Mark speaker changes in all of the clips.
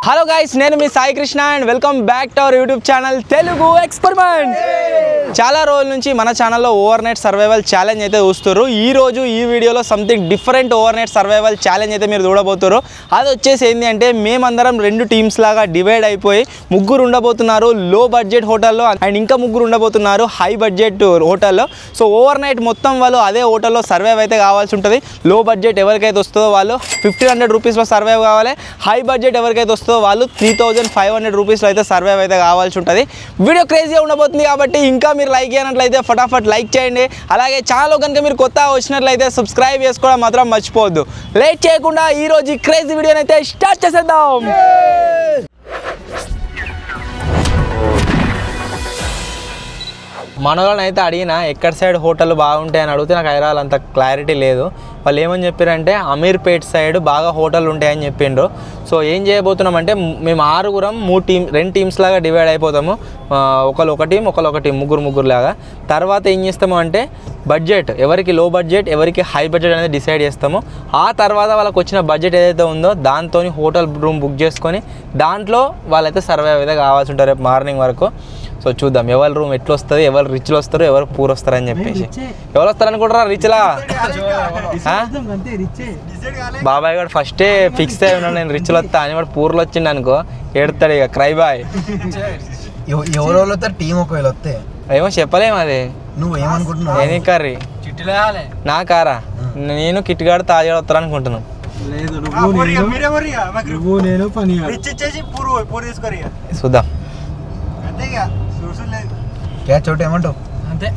Speaker 1: Hello guys, నేను మీ Sai Krishna and welcome back to our YouTube channel Telugu experiment. చాలా రోజుల నుంచి మన ఛానల్లో ఓవర్ నైట్ సర్వైవల్ ఛాలెంజ్ అయితే చూస్తున్నారు. ఈ వీడియోలో something different over night survival challenge అయితే మీరు చూడబోతున్నారు. అది వచ్చేసి ఏంటి అంటే మేమందరం రెండు టీమ్స్ లాగా డివైడ్ అయిపోయి ముగ్గురు ఉండబోతున్నారు లో బడ్జెట్ హోటల్లో అండ్ ఇంకా ముగ్గురు ఉండబోతున్నారు హై బడ్జెట్ హోటల్లో. సో ఓవర్ నైట్ మొత్తం వాళ్ళు అదే హోటల్లో సర్వైవ్ అయితే కావాల్సి ఉంటుంది. లో బడ్జెట్ ఎవరికైతే వస్తుందో వాళ్ళు 1500 రూపీస్లో సర్వైవ్ కావాలి. హై బడ్జెట్ ఎవరికైతే వస్తుందో వాళ్ళు 3500 రూపీస్లో అయితే సర్వైవ్ అయితే కావాల్సి ఉంటుంది. వీడియో క్రేజీగా ఉండబోతుంది కాబట్టి ఇంకా మీరు లైక్ చేయనట్లయితే ఫటాఫట్ లైక్ చేయండి. అలాగే ఛానల్ కనుక మీరు కొత్తగా వచ్చినట్లయితే సబ్స్క్రైబ్ చేసుకోవడం మాత్రం మర్చిపోవద్దు. లేట్ చేయకుండా ఈరోజు ఈ క్రేజీ వీడియోని అయితే స్టార్ట్ చేసేద్దాం. మనోళ్ళని అయితే అడిగిన ఎక్కడ సైడ్ హోటల్ బాగుంటాయని అడిగితే నాకు హైదరాబాద్ అంత క్లారిటీ లేదు. వాళ్ళు ఏమని చెప్పారంటే అమీర్పేట్ సైడ్ బాగా హోటల్ ఉంటాయని చెప్పిండ్రు. సో ఏం చేయబోతున్నామంటే మేము ఆరుగురం రెండు టీమ్స్ లాగా డివైడ్ అయిపోతాము. ఒకరు ఒక టీం ముగ్గురు లాగా. తర్వాత ఏం చేస్తాము అంటే బడ్జెట్ ఎవరికి లో బడ్జెట్ ఎవరికి హై బడ్జెట్ అనేది డిసైడ్ చేస్తాము. ఆ తర్వాత వాళ్ళకి వచ్చిన బడ్జెట్ ఏదైతే ఉందో దాంతో హోటల్ రూమ్ బుక్ చేసుకొని దాంట్లో వాళ్ళైతే సర్వైవ్ అయితే కావాల్సి ఉంటారు రేపు మార్నింగ్ వరకు. సో చూద్దాం ఎవరి రూమ్ ఎట్లా వస్తుంది, ఎవరు రిచ్లు వస్తారు, ఎవరు పూర్ వస్తారు అని చెప్పేసి. ఎవరు వస్తారనుకుంటారా రిచ్లా? బాబాయ్ గారు ఫస్టే ఫిక్స్ అయి ఉన్నాడు నేను రిచ్లు వస్తా అని. వాడు పూర్లు వచ్చిండు అనుకో ఏడుతాడు ఇక క్రై బాయ్. ఏమో చెప్పలేము అది. నువ్వేమనుకుంటున్నావు? ఏని కర్రీ నా కారా నేను కిట్గాడు తాజాడు వస్తారు అనుకుంటున్నాను. చూద్దాం
Speaker 2: చోట ఏమంటావు?
Speaker 3: అంతే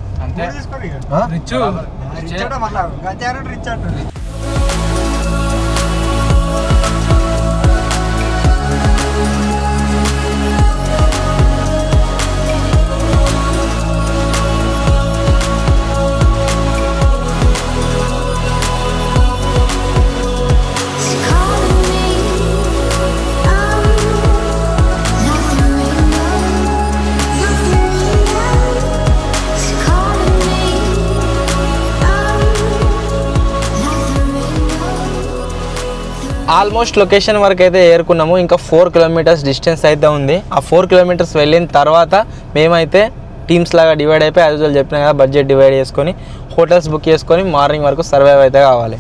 Speaker 1: ఆల్మోస్ట్ లొకేషన్ వరకు అయితే ఏరుకున్నాము. ఇంకా 4 కిలోమీటర్స్ డిస్టెన్స్ అయితే ఉంది. ఆ 4 కిలోమీటర్స్ వెళ్ళిన తర్వాత మేమైతే టీమ్స్ లాగా డివైడ్ అయిపోయి యాజ్ యూజువల్ చెప్పినా కదా బడ్జెట్ డివైడ్ చేసుకొని హోటల్స్ బుక్ చేసుకొని మార్నింగ్ వరకు సర్వైవ్ అయితే కావాలి.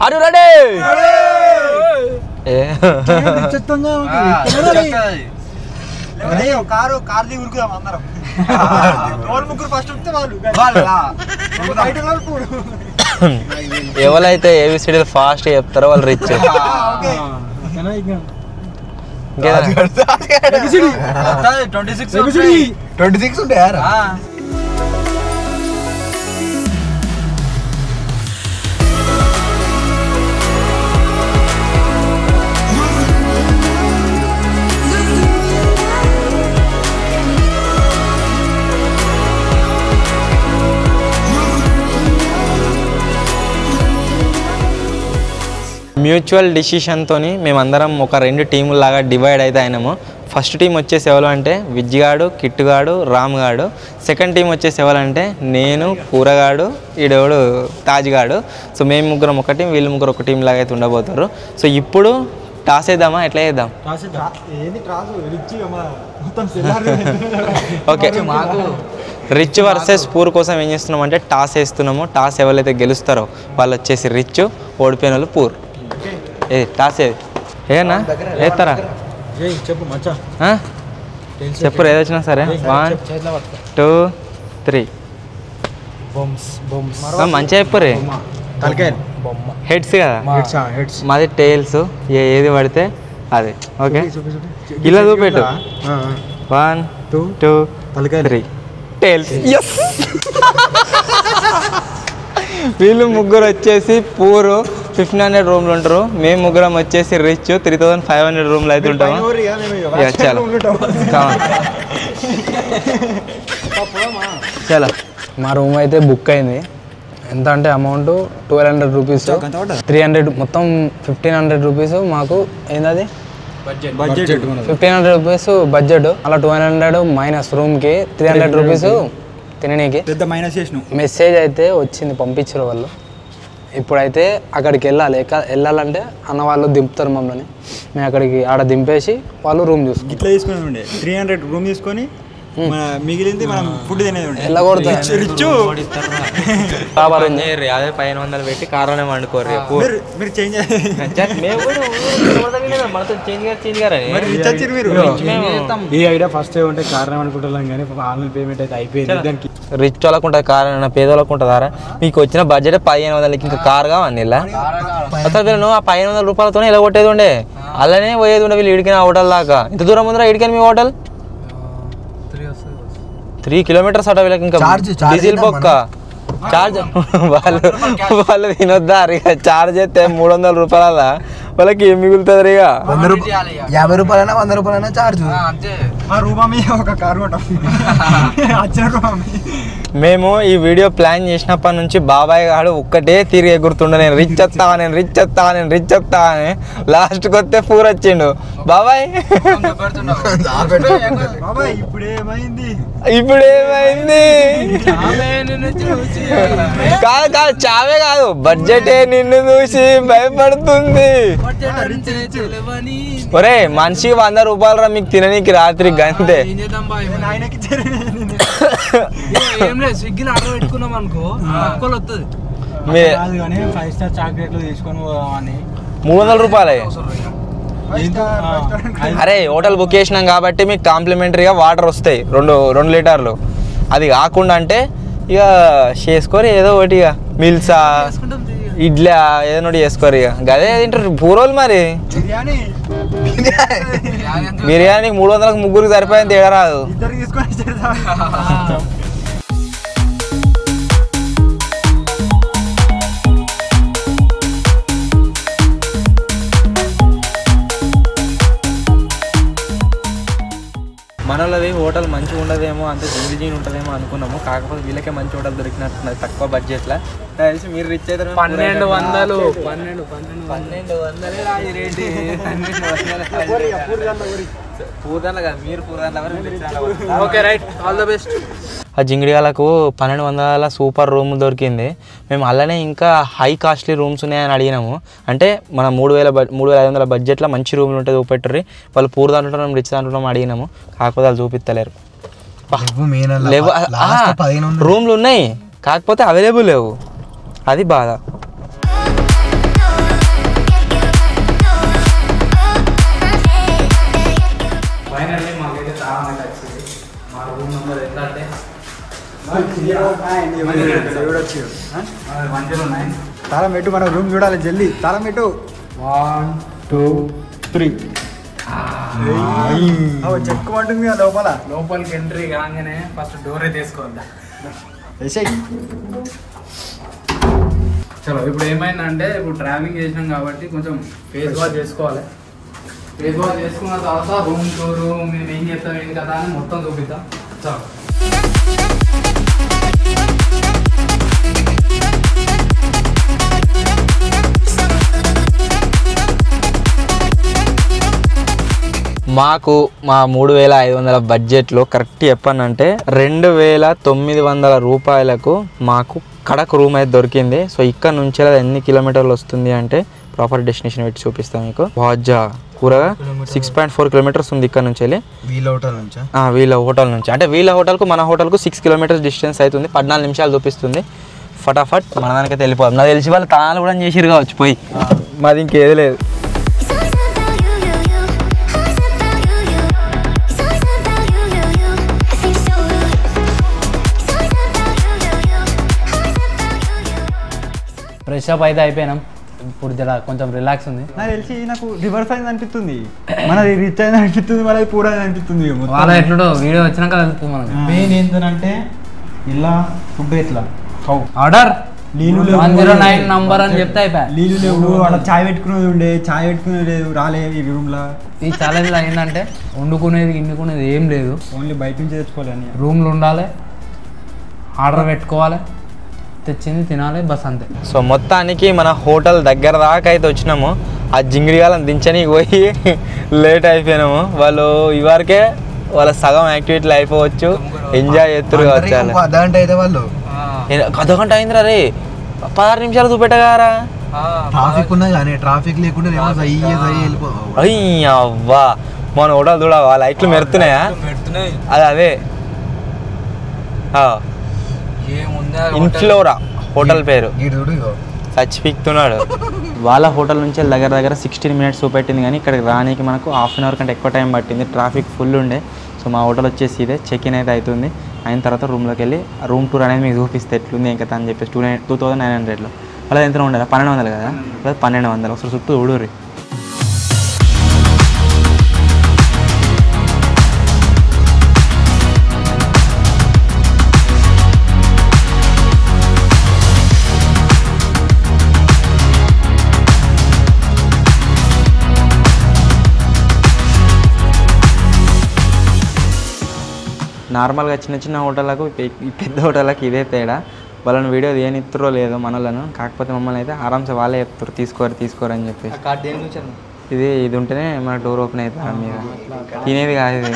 Speaker 1: Are you ready? ఎవరైతే ఏబిసిడీలు ఫాస్ట్ చెప్తారో వాళ్ళు రిచ్.
Speaker 2: 26 ఉంటాయారా?
Speaker 1: మ్యూచువల్ డిసిషన్తో మేమందరం ఒక 2 టీములాగా డివైడ్ అయితే అయినాము. ఫస్ట్ టీం వచ్చేసి ఎవరు అంటే విజ్జిగాడు, కిట్టుగాడు, రామ్గాడు. సెకండ్ టీం వచ్చేసి ఎవరంటే నేను, కూరగాడు, ఈడెవడు తాజ్గాడు. సో మేము ముగ్గురం ఒక టీం, వీళ్ళు ముగ్గురు ఒక టీం లాగా అయితే ఉండబోతారు. సో ఇప్పుడు టాస్ వేద్దామా? ఎట్లా వేద్దాం? ఓకే, మాకు రిచ్ వర్సెస్ పూర్ కోసం ఏం చేస్తున్నాం అంటే టాస్ వేస్తున్నాము. టాస్ ఎవరైతే గెలుస్తారో వాళ్ళు వచ్చేసి రిచ్, ఓడిపోయిన వాళ్ళు పూర్. టాస్ ఏనా వేస్తారా? చెప్పు ఏది వచ్చినా సరే. 1 2 3 మంచిగా చెప్పురే. హెడ్స్ కదా, మాది టైల్స్. ఏది పడితే అది. ఓకే ఇలా చూపెట్టు. 1 2 3 టైల్స్. వీళ్ళు ముగ్గురు వచ్చేసి పూరు 1500 రూమ్లు ఉంటారు. మేము ముగ్గురం వచ్చేసి రిచ్ 3500 రూమ్లు అయితే ఉంటాము. చాలా
Speaker 3: మా రూమ్ అయితే బుక్ అయింది. ఎంత అంటే అమౌంట్ 1200 రూపీస్, 300 మొత్తం 1500 రూపీస్ మాకు. ఏంది 1500 రూపీస్ బడ్జెట్. అలా 200 మైనస్ రూమ్కి 300 రూపీస్ తిననీకి.
Speaker 2: పెద్ద మైనస్ చేసినాం.
Speaker 3: మెసేజ్ అయితే వచ్చింది, పంపించారు వాళ్ళు. ఇప్పుడైతే అక్కడికి వెళ్ళాలంటే అన్న వాళ్ళు దింపుతారు మమ్మల్ని. మేము అక్కడికి ఆడ దింపేసి వాళ్ళు రూమ్ చూసుకుంటాం.
Speaker 4: ఇట్లా తీసుకునేది ఉండే 300 రూమ్ తీసుకొని మిగిలింది మనం ఫుడ్ తినేది ఉండే.
Speaker 1: అదే పైన 100 పెట్టి కారణం వండుకోరు.
Speaker 4: మీరు చేంజ్
Speaker 5: ఈ ఐడియా ఫస్ట్ ఉంటే కారణం అనుకుంటున్నాం కానీ ఆన్లైన్ పేమెంట్ అయితే అయిపోయింది. దానికి
Speaker 1: రిచ్ వాళ్ళకు ఉంటుంది కారణం, పేదవాళ్ళకు ఉంటుందారా? మీకు వచ్చిన బడ్జెట్ 1500 ఇంకా కార్ కావాలి. ఇలా అసలు వీళ్ళు ఆ 1500 రూపాయలతోనే ఇలా కొట్టేది ఉండే, అలానే పోయేది ఉండే. వీళ్ళు ఇడికిన హోటల్ దాకా ఎంత దూరం ఉందిరా ఇడికని మీ హోటల్? 3 కిలోమీటర్స్ అట. వీళ్ళకి ఇంకా డీజిల్ బొక్క చార్జ్ వాళ్ళు తినొద్దా? ఇక చార్జ్ అయితే 300 రూపాయల వాళ్ళకి ఏం మిగులుతుంది? ఇక
Speaker 2: 50 రూపాయలైనా 100 రూపాయలైనా చార్జ్.
Speaker 4: ఒక కారు
Speaker 1: మేము ఈ వీడియో ప్లాన్ చేసినప్పటి నుంచి బాబాయ్ గారు ఒక్కటే తిరిగి ఎగురుతుండే, నేను రిచ్ వస్తావా, నేను రిచ్ వస్తావా, నేను రిచ్ వస్తావా అని. లాస్ట్కి వస్తే ఫూర్ వచ్చిండు బాబాయ్. ఇప్పుడేమైంది? కాదు చావే కాదు, బడ్జెటే నిన్ను చూసి భయపడుతుంది. ఒరే మనిషికి 100 రూపాయలు రా మీకు తిననీకి రాత్రి గంతే.
Speaker 3: స్విగ్గీలో ఆర్డర్ పెట్టుకున్నాం అనుకో వస్తుంది.
Speaker 5: 5 స్టార్ చాక్లెట్లు తీసుకొని
Speaker 1: 300 రూపాయలే. అరే హోటల్ బుక్ చేసినాం కాబట్టి మీకు కాంప్లిమెంటరీగా వాటర్ వస్తాయి 2 లీటర్లు. అది కాకుండా అంటే ఇక చేసుకోరు ఏదో ఒకటి, ఇక మిల్సా ఇడ్లీ ఏదో ఒకటి చేసుకోరు. ఇక గదే తింటారు పూరోలు. మరి బిర్యానీకి 300కి ముగ్గురికి సరిపోయింది, తేడా రాదు. మనోళ్ళది హోటల్ మంచిగా ఉండదేమో, అంత జింగిజీని ఉంటుందేమో అనుకున్నాము. కాకపోతే వీళ్ళకే మంచి హోటల్ దొరికినట్టున్నది తక్కువ బడ్జెట్లో. తెలిసి మీరు రిచ్ అయితే
Speaker 3: 1200
Speaker 1: పూర్దాన్ల కాదు, మీరు పూర్దాన్ల.
Speaker 3: Okay right, all the best.
Speaker 1: ఆ జింగిడియాలకు 1200 సూపర్ రూమ్ దొరికింది. మేము అలానే ఇంకా హై కాస్ట్లీ రూమ్స్ ఉన్నాయని అడిగినాము. అంటే మన 3500 బడ్జెట్లో మంచి రూమ్లు ఉంటే చూపెట్టరు. వాళ్ళు పూర్ దాంట్లో రిచ్ దాంట్లో అడిగినాము, కాకపోతే వాళ్ళు చూపిస్తలేరు. లేవు, రూమ్లు ఉన్నాయి కాకపోతే అవైలబుల్ లేవు, అది బాధ.
Speaker 3: ఫైనల్లీ మాకైతే చాలా నచ్చింది. మా రూమ్ నెంబర్ ఎంత అంటే 109.
Speaker 4: తాళం పెట్టు, మన రూమ్ చూడాలి జల్దీ. తాళం పెట్టు.
Speaker 3: 1 2 3.
Speaker 4: చెక్కుమంటుంది లోపల.
Speaker 3: లోపలికి ఎంట్రీ కాగానే ఫస్ట్ డోరే తీసుకోవద్దా. చలో ఇప్పుడు ఏమైందంటే, ఇప్పుడు ట్రావెలింగ్ చేసినాం కాబట్టి కొంచెం ఫేస్ వాష్ చేసుకోవాలి. ఫేస్ వాష్ చేసుకున్న తర్వాత రూమ్ టూరు మేము ఏం చేస్తాం ఏం కదా అని మొత్తం చూపిద్దాం. చలో
Speaker 1: మాకు మా 3500 బడ్జెట్లో కరెక్ట్ చెప్పానంటే 2900 రూపాయలకు మాకు కడక్ రూమ్ అయితే దొరికింది. సో ఇక్కడ నుంచి ఎన్ని కిలోమీటర్లు వస్తుంది అంటే ప్రాపర్ డెస్టినేషన్ పెట్టి చూపిస్తాం మీకు. వాజా కూరగా 6.4 కిలోమీటర్స్ ఉంది ఇక్కడ నుంచి వెళ్ళి వీళ్ళ హోటల్ నుంచి. అంటే వీళ్ళ హోటల్కు మన హోటల్కు 6 కిలోమీటర్స్ డిస్టెన్స్ అవుతుంది. 14 నిమిషాలు చూపిస్తుంది. ఫటాఫట్ మన దానికైతే వెళ్ళిపోదాం. నాకు తెలిసి వాళ్ళు తాళాలు కూడా చేసిరు కావచ్చు పోయి, మాది ఇంకేది లేదు.
Speaker 3: ఫ్రెష్ అప్ అయితే అయిపోయినాం. ఇప్పుడు జర కొంచెం రిలాక్స్ ఉంది.
Speaker 4: నాకు తెలిసి నాకు రివర్స్ అయింది అనిపిస్తుంది. మనది రిచ్ అయింది అనిపిస్తుంది, మనది పూర్ అయింది అనిపిస్తుంది.
Speaker 3: వాళ్ళ ఎట్లుడో వీడియో వచ్చినాక వెళ్తుంది మనకి.
Speaker 4: మెయిన్ ఏంటంటే ఇలా ఫుడ్ ఎట్లా
Speaker 3: ఆర్డర్
Speaker 4: నీళ్ళు
Speaker 3: 109 నంబర్ అని చెప్తే అయిపోయా.
Speaker 4: నీళ్ళు లేవు, అక్కడ చాయ్ పెట్టుకునేది ఉండే, చాయ్ పెట్టుకునేది లేదు, రాలేదు ఈ రూమ్లో.
Speaker 3: ఈ ఛాలెంజ్లో ఏంటంటే వండుకునేది గిన్నుకునేది ఏం లేదు,
Speaker 4: ఓన్లీ బయట నుంచి తెచ్చుకోవాలి. అని
Speaker 3: రూమ్లు ఉండాలి, ఆర్డర్ పెట్టుకోవాలి, తెచ్చింది తినాలి, బస్ అంతే.
Speaker 1: సో మొత్తానికి మన హోటల్ దగ్గర దాకా అయితే వచ్చినాము. ఆ జింగిడిగాలను దించనీకి పోయి లేట్ అయిపోయినాము. వాళ్ళు ఇవరకే వాళ్ళ సగం యాక్టివిటీలు అయిపోవచ్చు, ఎంజాయ్ చేస్తారు కావచ్చు.
Speaker 2: అర్ధగంట అయితే వాళ్ళు
Speaker 1: అర్ధగంట అయిందిరా రే. 16 నిమిషాలు చూపెట్టగారా
Speaker 2: ట్రాఫిక్ ఉన్నా కానీ ట్రాఫిక్ లేకుండా వెళ్ళిపోతావు.
Speaker 1: అవ్వా మన హోటల్ చూడవా లైట్లు మెరుతున్నాయా? అదే ఇన్ఫ్లోరా హోటల్ పేరు. చచ్చిపిక్తున్నాడు. వాళ్ళ హోటల్ నుంచి దగ్గర 16 మినిట్స్ చూపెట్టింది, కానీ ఇక్కడికి రానికి మనకు హాఫ్ అన్ అవర్ కంటే ఎక్కువ టైం పట్టింది. ట్రాఫిక్ ఫుల్ ఉండే. సో మా హోటల్ వచ్చేసి ఇదే. చెక్ ఇన్ అయితే అవుతుంది. అయిన తర్వాత రూమ్లోకి వెళ్ళి రూమ్ టూర్ అనేది మీకు చూపిస్తే ఎట్లుంది ఇంకా అని చెప్పేసి 2900లో అలా ఎంత ఉండాలి 1200 కదా, లేదా 1200 ఒకసారి చుట్టూ ఊడూరి. నార్మల్గా చిన్న చిన్న హోటళ్ళకు ఈ పెద్ద హోటళ్ళకి ఇదే తేడా. వాళ్ళని వీడియో తీయనిత్తురో లేదో మనలను, కాకపోతే మమ్మల్ని అయితే ఆరామ్సే వాళ్ళే చెప్తారు తీసుకోరు అని చెప్పేసి. ఇది ఉంటేనే మన డోర్ ఓపెన్ అవుతుంది మీద. తినేది కాదు ఇది.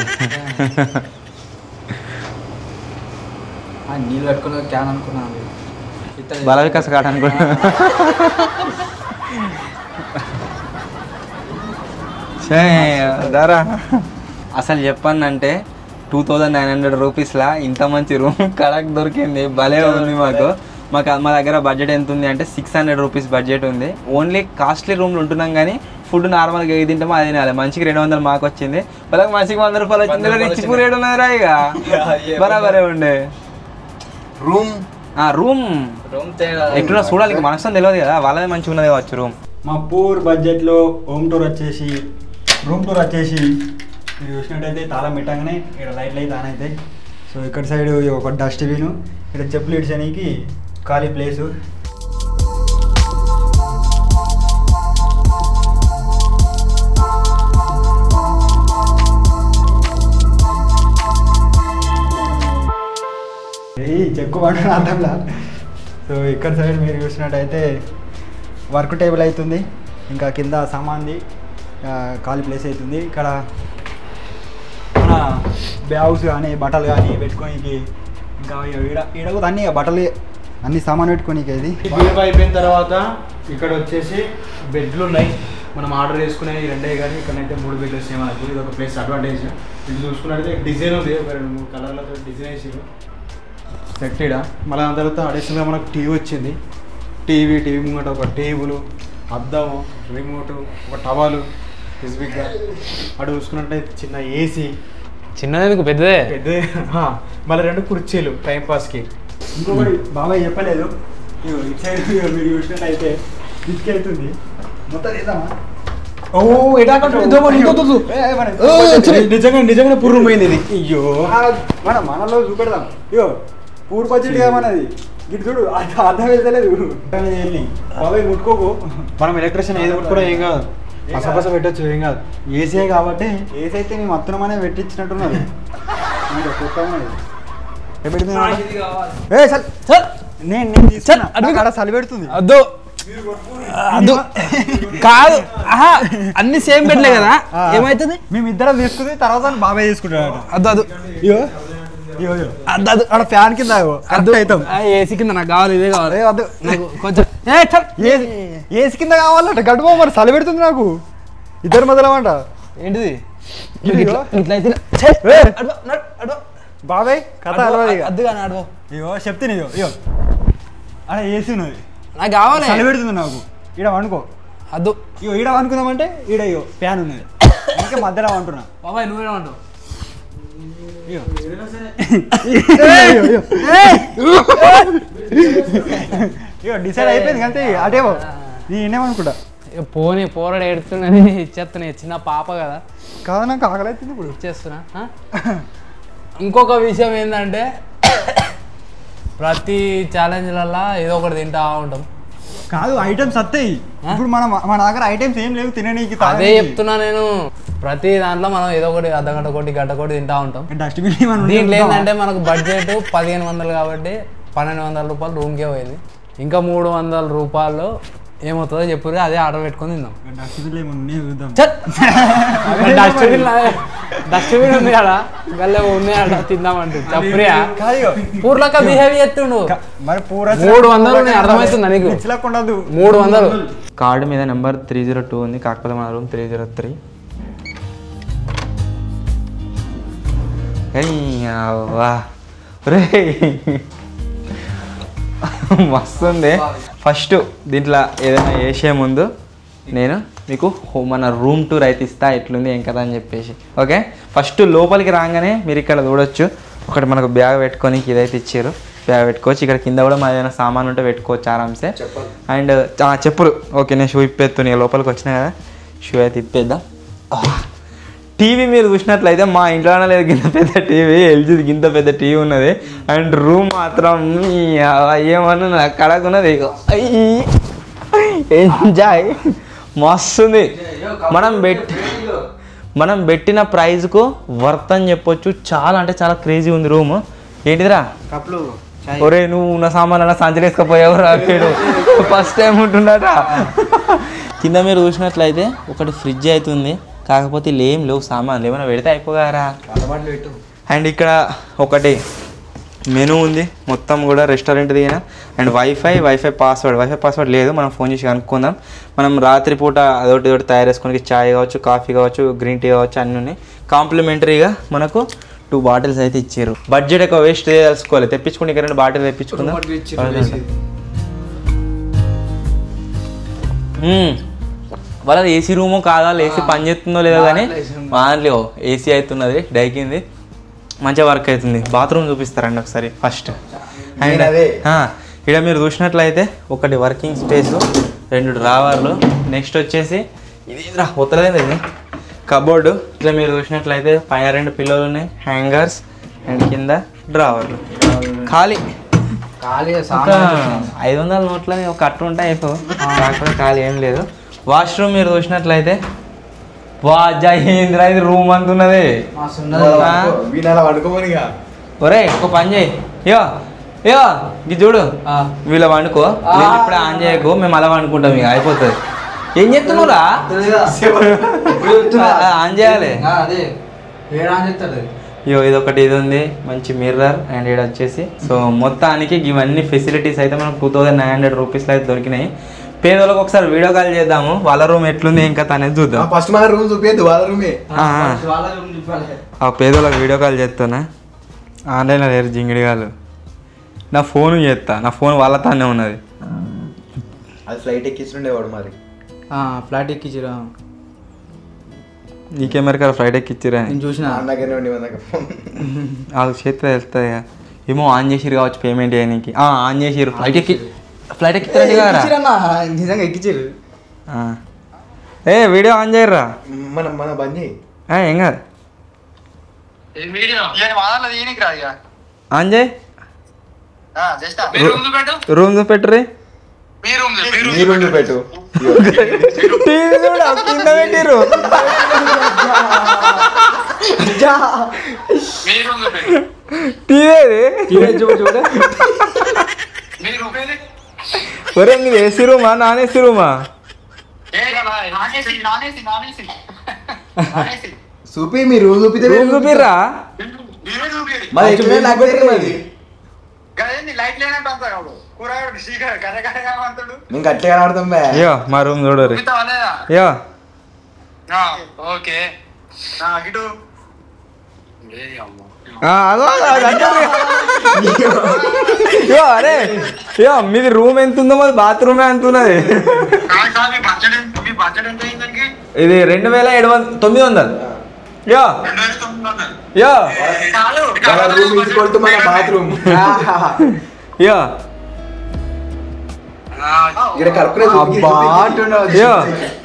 Speaker 3: నీళ్ళు పెట్టుకున్న క్యాన్ అనుకున్నాను,
Speaker 1: బల వికాస్ కాట అనుకున్నా. దారా అసలు చెప్పానంటే 2900 రూపీస్లా ఇంత మంచి రూమ్ కడక్ దొరికింది. భలే ఉంది. మా దగ్గర బడ్జెట్ ఎంత ఉంది అంటే 600 రూపీస్ బడ్జెట్ ఉంది. ఓన్లీ కాస్ట్లీ రూమ్లు ఉంటున్నాం, కానీ ఫుడ్ నార్మల్గా ఏది తింటామో అది తినాలి. మంచికి 200 మాకు వచ్చింది, వాళ్ళకి మంచికి 100 రూపాయలు వచ్చింది. రిచ్ పూర్ ఏడు ఉన్నారా ఇక బరాబరే ఉండే. రూమ్ ఎట్లా చూడాలి మనసు తెలియదు కదా, వాళ్ళది మంచిగా ఉన్నది కావచ్చు రూమ్.
Speaker 4: మా పూర్ బడ్జెట్లో రూమ్ టూర్ వచ్చేసి మీరు చూసినట్టయితే తాళం పెట్టగానే ఇక్కడ లైట్లు అయితే ఆన్ అవుతాయి. సో ఇక్కడ సైడ్ ఒక డస్ట్బిన్, ఇక్కడ చెప్పులు ఇడ్చడానికి ఖాళీ ప్లేసు. చెక్కు పడిన అర్థంలా. సో ఇక్కడ సైడ్ మీరు చూసినట్టయితే వర్క్ టేబుల్ అవుతుంది, ఇంకా కింద సామాన్ది ఖాళీ ప్లేస్ అవుతుంది. ఇక్కడ మన బ్యాగ్స్ కానీ బట్టలు కానీ పెట్టుకోనికి, ఇంకా ఈడ కూడా అన్ని బట్టలు అన్ని సామాన్ పెట్టుకోనికి. ఇది
Speaker 5: బిల్లు అయిపోయిన తర్వాత ఇక్కడ వచ్చేసి బెడ్లు ఉన్నాయి. మనం ఆర్డర్ చేసుకునే 2 కానీ ఇక్కడైతే 3 బెడ్లు వస్తాయి మనకు. ఇది ఒక ప్లేస్ అడ్వాంటేజ్. ఇది చూసుకున్నట్టయితే డిజైన్ ఉంది, 2 కలర్లతో డిజైన్ వేసారు సెట్ ఇడ. మళ్ళీ దాని తర్వాత అడిషనల్గా మనకు టీవీ వచ్చింది. టీవీ ముంగట ఒక టేబుల్, అద్దము, రిమోట్, ఒక టవలు స్పెసిఫిక్గా. అటు చూసుకున్నట్టయితే చిన్న ఏసీ,
Speaker 1: చిన్నది పెద్దదే.
Speaker 5: మళ్ళీ 2 కుర్చీలు టైంపాస్కి.
Speaker 4: ఇంకొకటి బాబాయ్ చెప్పలేదు, ఇటు సైడ్ మీరు చూసినట్టయితే ఇసుకెళ్తుంది మొత్తం. ఏదమ్మా
Speaker 5: నిజంగా పూర్వం పోయింది ఇది.
Speaker 4: అయ్యో మనలో చూపెడదాం. అయ్యో పూర్ బడ్జెట్ గా మనది. ఇటు చూడు అర్థం వెళ్తలేదు. వెళ్ళి బాబాయ్ ముట్టుకోకు.
Speaker 5: మనం ఎలక్ట్రిషియన్ ఏది కూడా ఏం కాదు, పసపస పెట్టచ్చు, ఏం కాదు.
Speaker 4: ఏసీ కాబట్టి ఏసీ అయితే మేము మొత్తం అనే పెట్టించినట్టున్నారు. నేను తీసుకున్నా చలి పెడుతుంది.
Speaker 1: అద్దు కాదు, అన్ని సేమ్ బెడ్లే కదా, ఏమైతుంది?
Speaker 4: మేము ఇద్దరం తీసుకుని తర్వాత బాబాయ్ తీసుకుంటాడు.
Speaker 1: అద్దు
Speaker 4: అక్కడ ఫ్యాన్ కింద అవుతాం.
Speaker 1: ఏసీ కింద నాకు కావాలి, ఇదే కావాలి.
Speaker 4: వద్దు
Speaker 1: నాకు కొంచెం
Speaker 4: ఏసీ కింద కావాలంట. గడుపు మరి చలి పెడుతుంది నాకు. ఇద్దరు మొదలమంట.
Speaker 1: ఏంటిది
Speaker 4: బాబాయ్ కథ
Speaker 1: అద్దు కానీ అడవ.
Speaker 4: ఇగో చెప్తే ఇగో అక్కడ ఏసీ ఉన్నది,
Speaker 1: నాకు కావాలి.
Speaker 4: చలి పెడుతుంది నాకు. ఈడ వండుకో.
Speaker 1: అద్దు
Speaker 4: ఇగో ఈడ వండుకుందామంటే ఈడ ఇగో ఫ్యాన్ ఉన్నది, ఇంకా మధ్యలో వంటున్నా.
Speaker 1: బాబాయ్ నువ్వే వండు.
Speaker 4: ఇగో డిసైడ్ అయిపోయింది అంతే. అటేవో నేనేమనుకుంటా
Speaker 1: పోనీ పోరాడు ఏడుతున్నది ఇచ్చేస్తున్నా. చిన్న పాప కదా
Speaker 4: కాదు, నాకు ఆకలి అవుతుంది ఇప్పుడు
Speaker 1: ఇచ్చేస్తున్నా. ఇంకొక విషయం ఏంటంటే ప్రతి ఛాలెంజ్లల్లో ఏదో ఒకటి తింటా ఉంటాం.
Speaker 4: కాదు ఐటమ్స్ వస్తాయి. ఇప్పుడు మన దగ్గర ఐటమ్స్ ఏం లేవు తిననీకి.
Speaker 1: అదే చెప్తున్నా నేను. ప్రతి దాంట్లో మనం ఏదో ఒకటి అర్ధగంట కోటి గంట కోటి తింటా ఉంటాం.
Speaker 4: డస్ట్బిన్
Speaker 1: దీంట్లో ఏంటంటే మనకు బడ్జెట్ 1500 కాబట్టి 1200 రూపాయలు రూమ్కే పోయింది. ఇంకా 300 రూపాయలు ఏమవుతుందో చెప్పుర్రి, అదే ఆర్డర్ పెట్టుకొని తిందాం.
Speaker 4: డస్ట్బిన్
Speaker 3: డస్ట్బిన్ ఉంది కదా గల్లే ఉన్నాయట తిందామంటే చప్రియా పూర్లక బిహేవ్ చేస్తుండు
Speaker 4: మరి పూర
Speaker 3: 300 అర్థమవుతుందా నీకు
Speaker 4: ఇచ్చలేకుండదు
Speaker 3: 300
Speaker 1: కార్డు మీద నెంబర్ 302 ఉంది, కాకపోతే మన రూమ్ 303. అవ్వా రే మస్తుంది. ఫస్ట్ దీంట్లో ఏదైనా వేసే ముందు నేను మీకు మన రూమ్ టూర్ అయితే ఇస్తా, ఎట్లుంది ఏం కదా అని చెప్పేసి. ఓకే, ఫస్ట్ లోపలికి రాగానే మీరు ఇక్కడ చూడొచ్చు, ఒకటి మనకు బ్యాగ్ పెట్టుకొని ఇదైతే ఇచ్చారు, బ్యాగ్ పెట్టుకోవచ్చు. ఇక్కడ కింద కూడా మన ఏదైనా సామాన్ ఉంటే పెట్టుకోవచ్చు ఆరామ్సే. అండ్ చెప్పులు ఓకే, నేను షూ ఇప్పేస్తాను, లోపలికి వచ్చినా కదా షూ అయితే ఇప్పేద్దాం. టీవీ మీరు చూసినట్లయితే మా ఇంట్లోనే లేదు గింత పెద్ద టీవీ, ఎల్జీది గింత పెద్ద టీవీ ఉన్నది. అండ్ రూమ్ మాత్రం ఏమన్నా కడకున్నది, ఎంజాయ్ మస్తుంది. మనం పెట్టిన ప్రైజ్కు వర్త్ అని చెప్పొచ్చు. చాలా అంటే చాలా క్రేజీ ఉంది రూమ్. ఏంటిదిరా
Speaker 4: కప్లు
Speaker 1: ఒరే, నువ్వు ఉన్న సామాన్లు సంచలు వేసుకపోయావు రా, ఫస్ట్ టైం ఉంటుండట. కింద మీరు చూసినట్లయితే ఒకటి ఫ్రిడ్జ్ అవుతుంది, కాకపోతే ఏం లేవు సామాన్లు, ఏమైనా పెడితే అయిపోగారా. అండ్ ఇక్కడ ఒకటి మెనూ ఉంది మొత్తం కూడా రెస్టారెంట్ దిగిన. అండ్ వైఫై పాస్వర్డ్ లేదు, మనం ఫోన్ చేసి కనుక్కుందాం. మనం రాత్రిపూట అదొకటి ఇదొకటి తయారు చేసుకుని చాయ్ కావచ్చు, కాఫీ కావచ్చు, గ్రీన్ టీ కావచ్చు, అన్నీ ఉన్నాయి. కాంప్లిమెంటరీగా మనకు 2 బాటిల్స్ అయితే ఇచ్చారు. బడ్జెట్ ఎక్కువ వేస్ట్ తెలుసుకోవాలి, తెప్పించుకుని ఇక్కడ 2 బాటిల్ తెప్పించుకుందాం. వాళ్ళది ఏసీ రూమో కాదా, ఏసీ పని చేస్తుందో లేదో కానీ మా దాంట్లో ఏసీ అవుతున్నది, డైకింది, మంచిగా వర్క్ అవుతుంది. బాత్రూమ్ చూపిస్తారండి ఒకసారి ఫస్ట్. అండ్ ఇక్కడ మీరు చూసినట్లయితే ఒకటి వర్కింగ్ స్పేసు, 2 డ్రావర్లు, నెక్స్ట్ వచ్చేసి ఇది ఉత్తరదేంది ఇది కబోర్డు. ఇట్లా మీరు చూసినట్లయితే పైన 2 పిల్లోలు ఉన్నాయి, హ్యాంగర్స్, అండ్ కింద డ్రావర్లు. ఖాళీ 500 నోట్లని ఒక కట్టు ఉంటాయి అయిపో, కాకపోతే ఖాళీ ఏం లేదు. వాష్రూమ్ మీరు చూసినట్లయితే ఇది రూమ్ అంటున్నది. ఒరే ఒక పని చేయి, యో ఇది చూడు, వీళ్ళ వండుకో, ఇప్పుడు ఆన్ చేయకు, మేము అలా వండుకుంటాం, ఇక అయిపోతుంది. ఏం చెప్తున్నావురా, ఆన్ చేయాలి. ఇయో ఇదొకటి ఇది ఉంది, మంచి మిర్రర్. అండ్ ఇక్కడ వచ్చేసి సో మొత్తానికి ఇవన్నీ ఫెసిలిటీస్ అయితే మనకు 2900 రూపీస్లో అయితే దొరికినాయి. పేదోళ్ళకి ఒకసారి వీడియో కాల్ చేద్దాము, వాళ్ళ రూమ్ ఎట్లుంది ఇంకా అనేది చూద్దాం.
Speaker 2: ఫస్ట్ మన రూమ్ చూపేది వాళ్ళ రూమే.
Speaker 1: ఆ పేదోళ్ళకి వీడియో కాల్ చేస్తున్నా, ఆన్లైన్లో లేరు జింగిడిగాలు. నా ఫోన్ చేస్తా, నా ఫోన్ వాళ్ళ తానే ఉన్నది.
Speaker 2: అది ఫ్లైట్ ఎక్కించుండేవాడు మరి.
Speaker 3: ఫ్లైట్ ఎక్కించిరా,
Speaker 1: నీకెమెరికా ఫ్లైట్ ఎక్కిచ్చిరా
Speaker 3: నేను చూసిన.
Speaker 1: వాళ్ళకి చేస్తే వెళ్తుంది కదా, ఏమో ఆన్ చేసిరు కావచ్చు పేమెంట్ చేయడానికి. ఆన్ చేసిరు, ఫ్లైట్ ఎక్కిస్తారండి కదా,
Speaker 3: నిజంగా ఎక్కించారు.
Speaker 1: వీడియో ఆన్ చేయర్రా,
Speaker 2: మన బంద్ చేయి.
Speaker 1: ఏం కాదు, ఆన్ చేయి. రూమ్ చూపెట్టుర్రీ,
Speaker 2: పెట్టు
Speaker 1: టీవీ చూడ కింద పెట్టిర్రు. టీవీ చూడ. ఒరే మీరు ఏసీ రూమా నాన్ ఏసీ రూమా?
Speaker 2: చూపి మీ రూమ్ చూపితే
Speaker 1: రూమ్ చూపిర్రా.
Speaker 2: మేము గట్టిగా ఆడతాం.
Speaker 1: అయ్యో మా రూమ్ చూడరు. అయ్యో అరే మీది రూమ్ ఎంత ఉందో మాది బాత్రూమే ఎంత ఉన్నది. ఇది 2700.
Speaker 2: బాత్రూమ్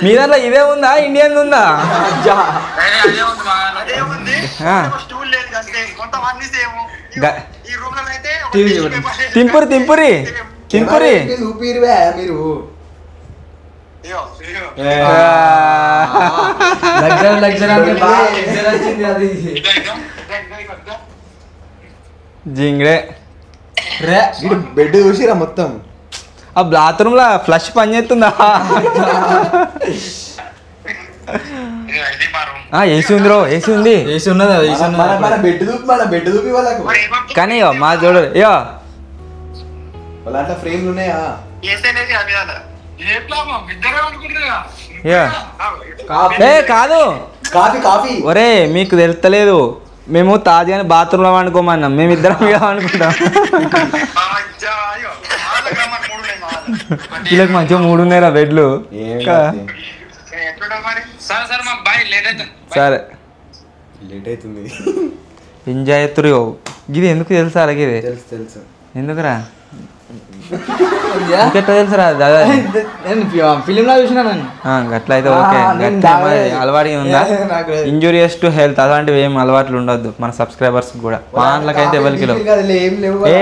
Speaker 1: మీ దాంట్లో ఇదే ఉందా, ఇండియన్ ఉందా? తింపురి తింపురి తింపురి
Speaker 2: చూపిరువే మీరు.
Speaker 1: జింగ్డే
Speaker 2: బెడ్ చూసిరా మొత్తం.
Speaker 1: ఆ బాత్రూమ్ లా ఫ్లష్ పని చేస్తుందా? ఏసీ ఉంది రో, ఏసీ ఉంది.
Speaker 2: ఏసీ ఉన్నది మన బెడ్ దూపి వాళ్ళకు
Speaker 1: కానీ ఇగో మా చూడు ఇగో
Speaker 2: వాళ్ళ అట్లా ఫ్రేమ్లు ఉన్నాయా?
Speaker 1: ఏ కాదు
Speaker 2: కాఫీ
Speaker 1: ఒరే మీకు తెలుస్తలేదు, మేము తాజ్ అని బాత్రూంలో వండుకోమన్నాం, మేమిద్దరం ఇక అనుకుంటాం. వీళ్ళకి మంచిగా 3 ఉన్నాయిరా బెడ్లు. సరే
Speaker 2: లేట్ అవుతుంది.
Speaker 1: ఎంజాయ్ ఎత్తురు. ఇది ఎందుకు తెలుసా అలాగే ఇది
Speaker 2: తెలుసు
Speaker 1: ఎందుకురా ఇంకెట్లా తెలుసురా దాదా?
Speaker 3: ఫిలిం లా చూసినా నేను.
Speaker 1: గట్ల అయితే ఓకే. అలవాటు ఉందా? ఇంజూరియస్ టు హెల్త్ అలాంటివి ఏం అలవాట్లు ఉండొద్దు మన సబ్స్క్రైబర్స్ కూడా. వాళ్ళకైతే ఎవరికి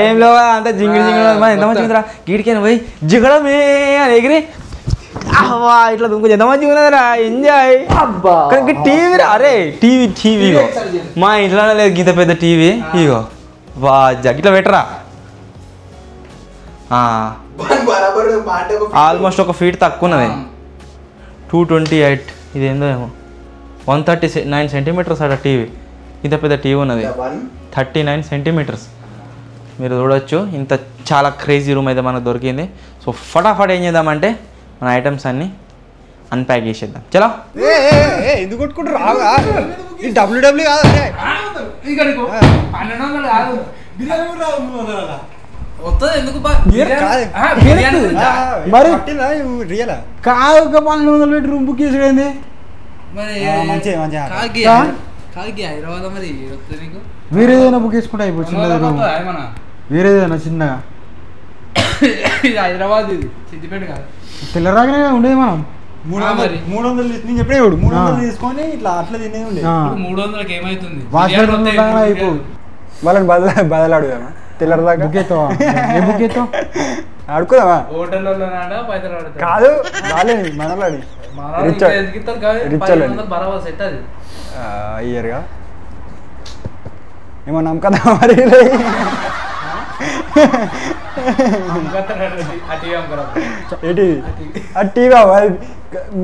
Speaker 1: ఏం లేవా అంత జింగిడి జింగిడి ఎంత మంచిగా ఉందిరా. గీడికైనా పోయి జిగడమే అని ఎగిరి ఇట్లా ఇంకొంచెం ఎంత మంచిగా ఉన్నదిరా. ఎంజాయ్. టీవీ రా, అరే టీవీ మా ఇంట్లోనే లేదు గీత పెద్ద టీవీ. ఇగో వా ఇట్లా పెట్టరా. ఆల్మోస్ట్ 1 ఫీట్ తక్కువ ఉన్నది. 228 ఇదేందో ఏమో 139 సెంటీమీటర్స్ అట టీవీ. ఇంత పెద్ద టీవీ ఉన్నది. 39 సెంటీమీటర్స్. మీరు చూడొచ్చు. ఇంత చాలా క్రేజీ రూమ్ అయితే మనకు దొరికింది. సో ఫటాఫట్ ఏం చేద్దామంటే మన ఐటమ్స్ అన్నీ అన్ప్యాక్ చేసేద్దాం. చలో
Speaker 4: ఎందుకు కొట్టుకుంటారు? డబ్ల్యూడబ్ల్యూ కాదు మరి రియలా కాదు. 1200 పెట్టి రూమ్ బుక్ చేసుడైంది. వేరేదైనా బుక్ చేసుకుంటే అయిపోయి చిన్నది రూమ్. వేరేదైనా చిన్నగా
Speaker 3: హైదరాబాద్ ఇది సిద్దిపేట కాదు.
Speaker 4: తెల్లరాగానే ఉండేది. మనం 300 నేను చెప్పే 300 తీసుకొని ఇట్లా అట్లా తినే ఉండే.
Speaker 3: 300కి ఏమైతుంది?
Speaker 4: అయిపో వాళ్ళని బదలాడుదామా? తెల్లరదాకా బుక్ అవుతావా? ఏ బుక్ అవుతావు? ఆడుకోదామా?
Speaker 3: హోటల్లో
Speaker 4: కాదు రాలేదు మనలాడి అయ్యారుగా ఏమో నమ్మకదా మరి. ఏంటి ఆ టీవీ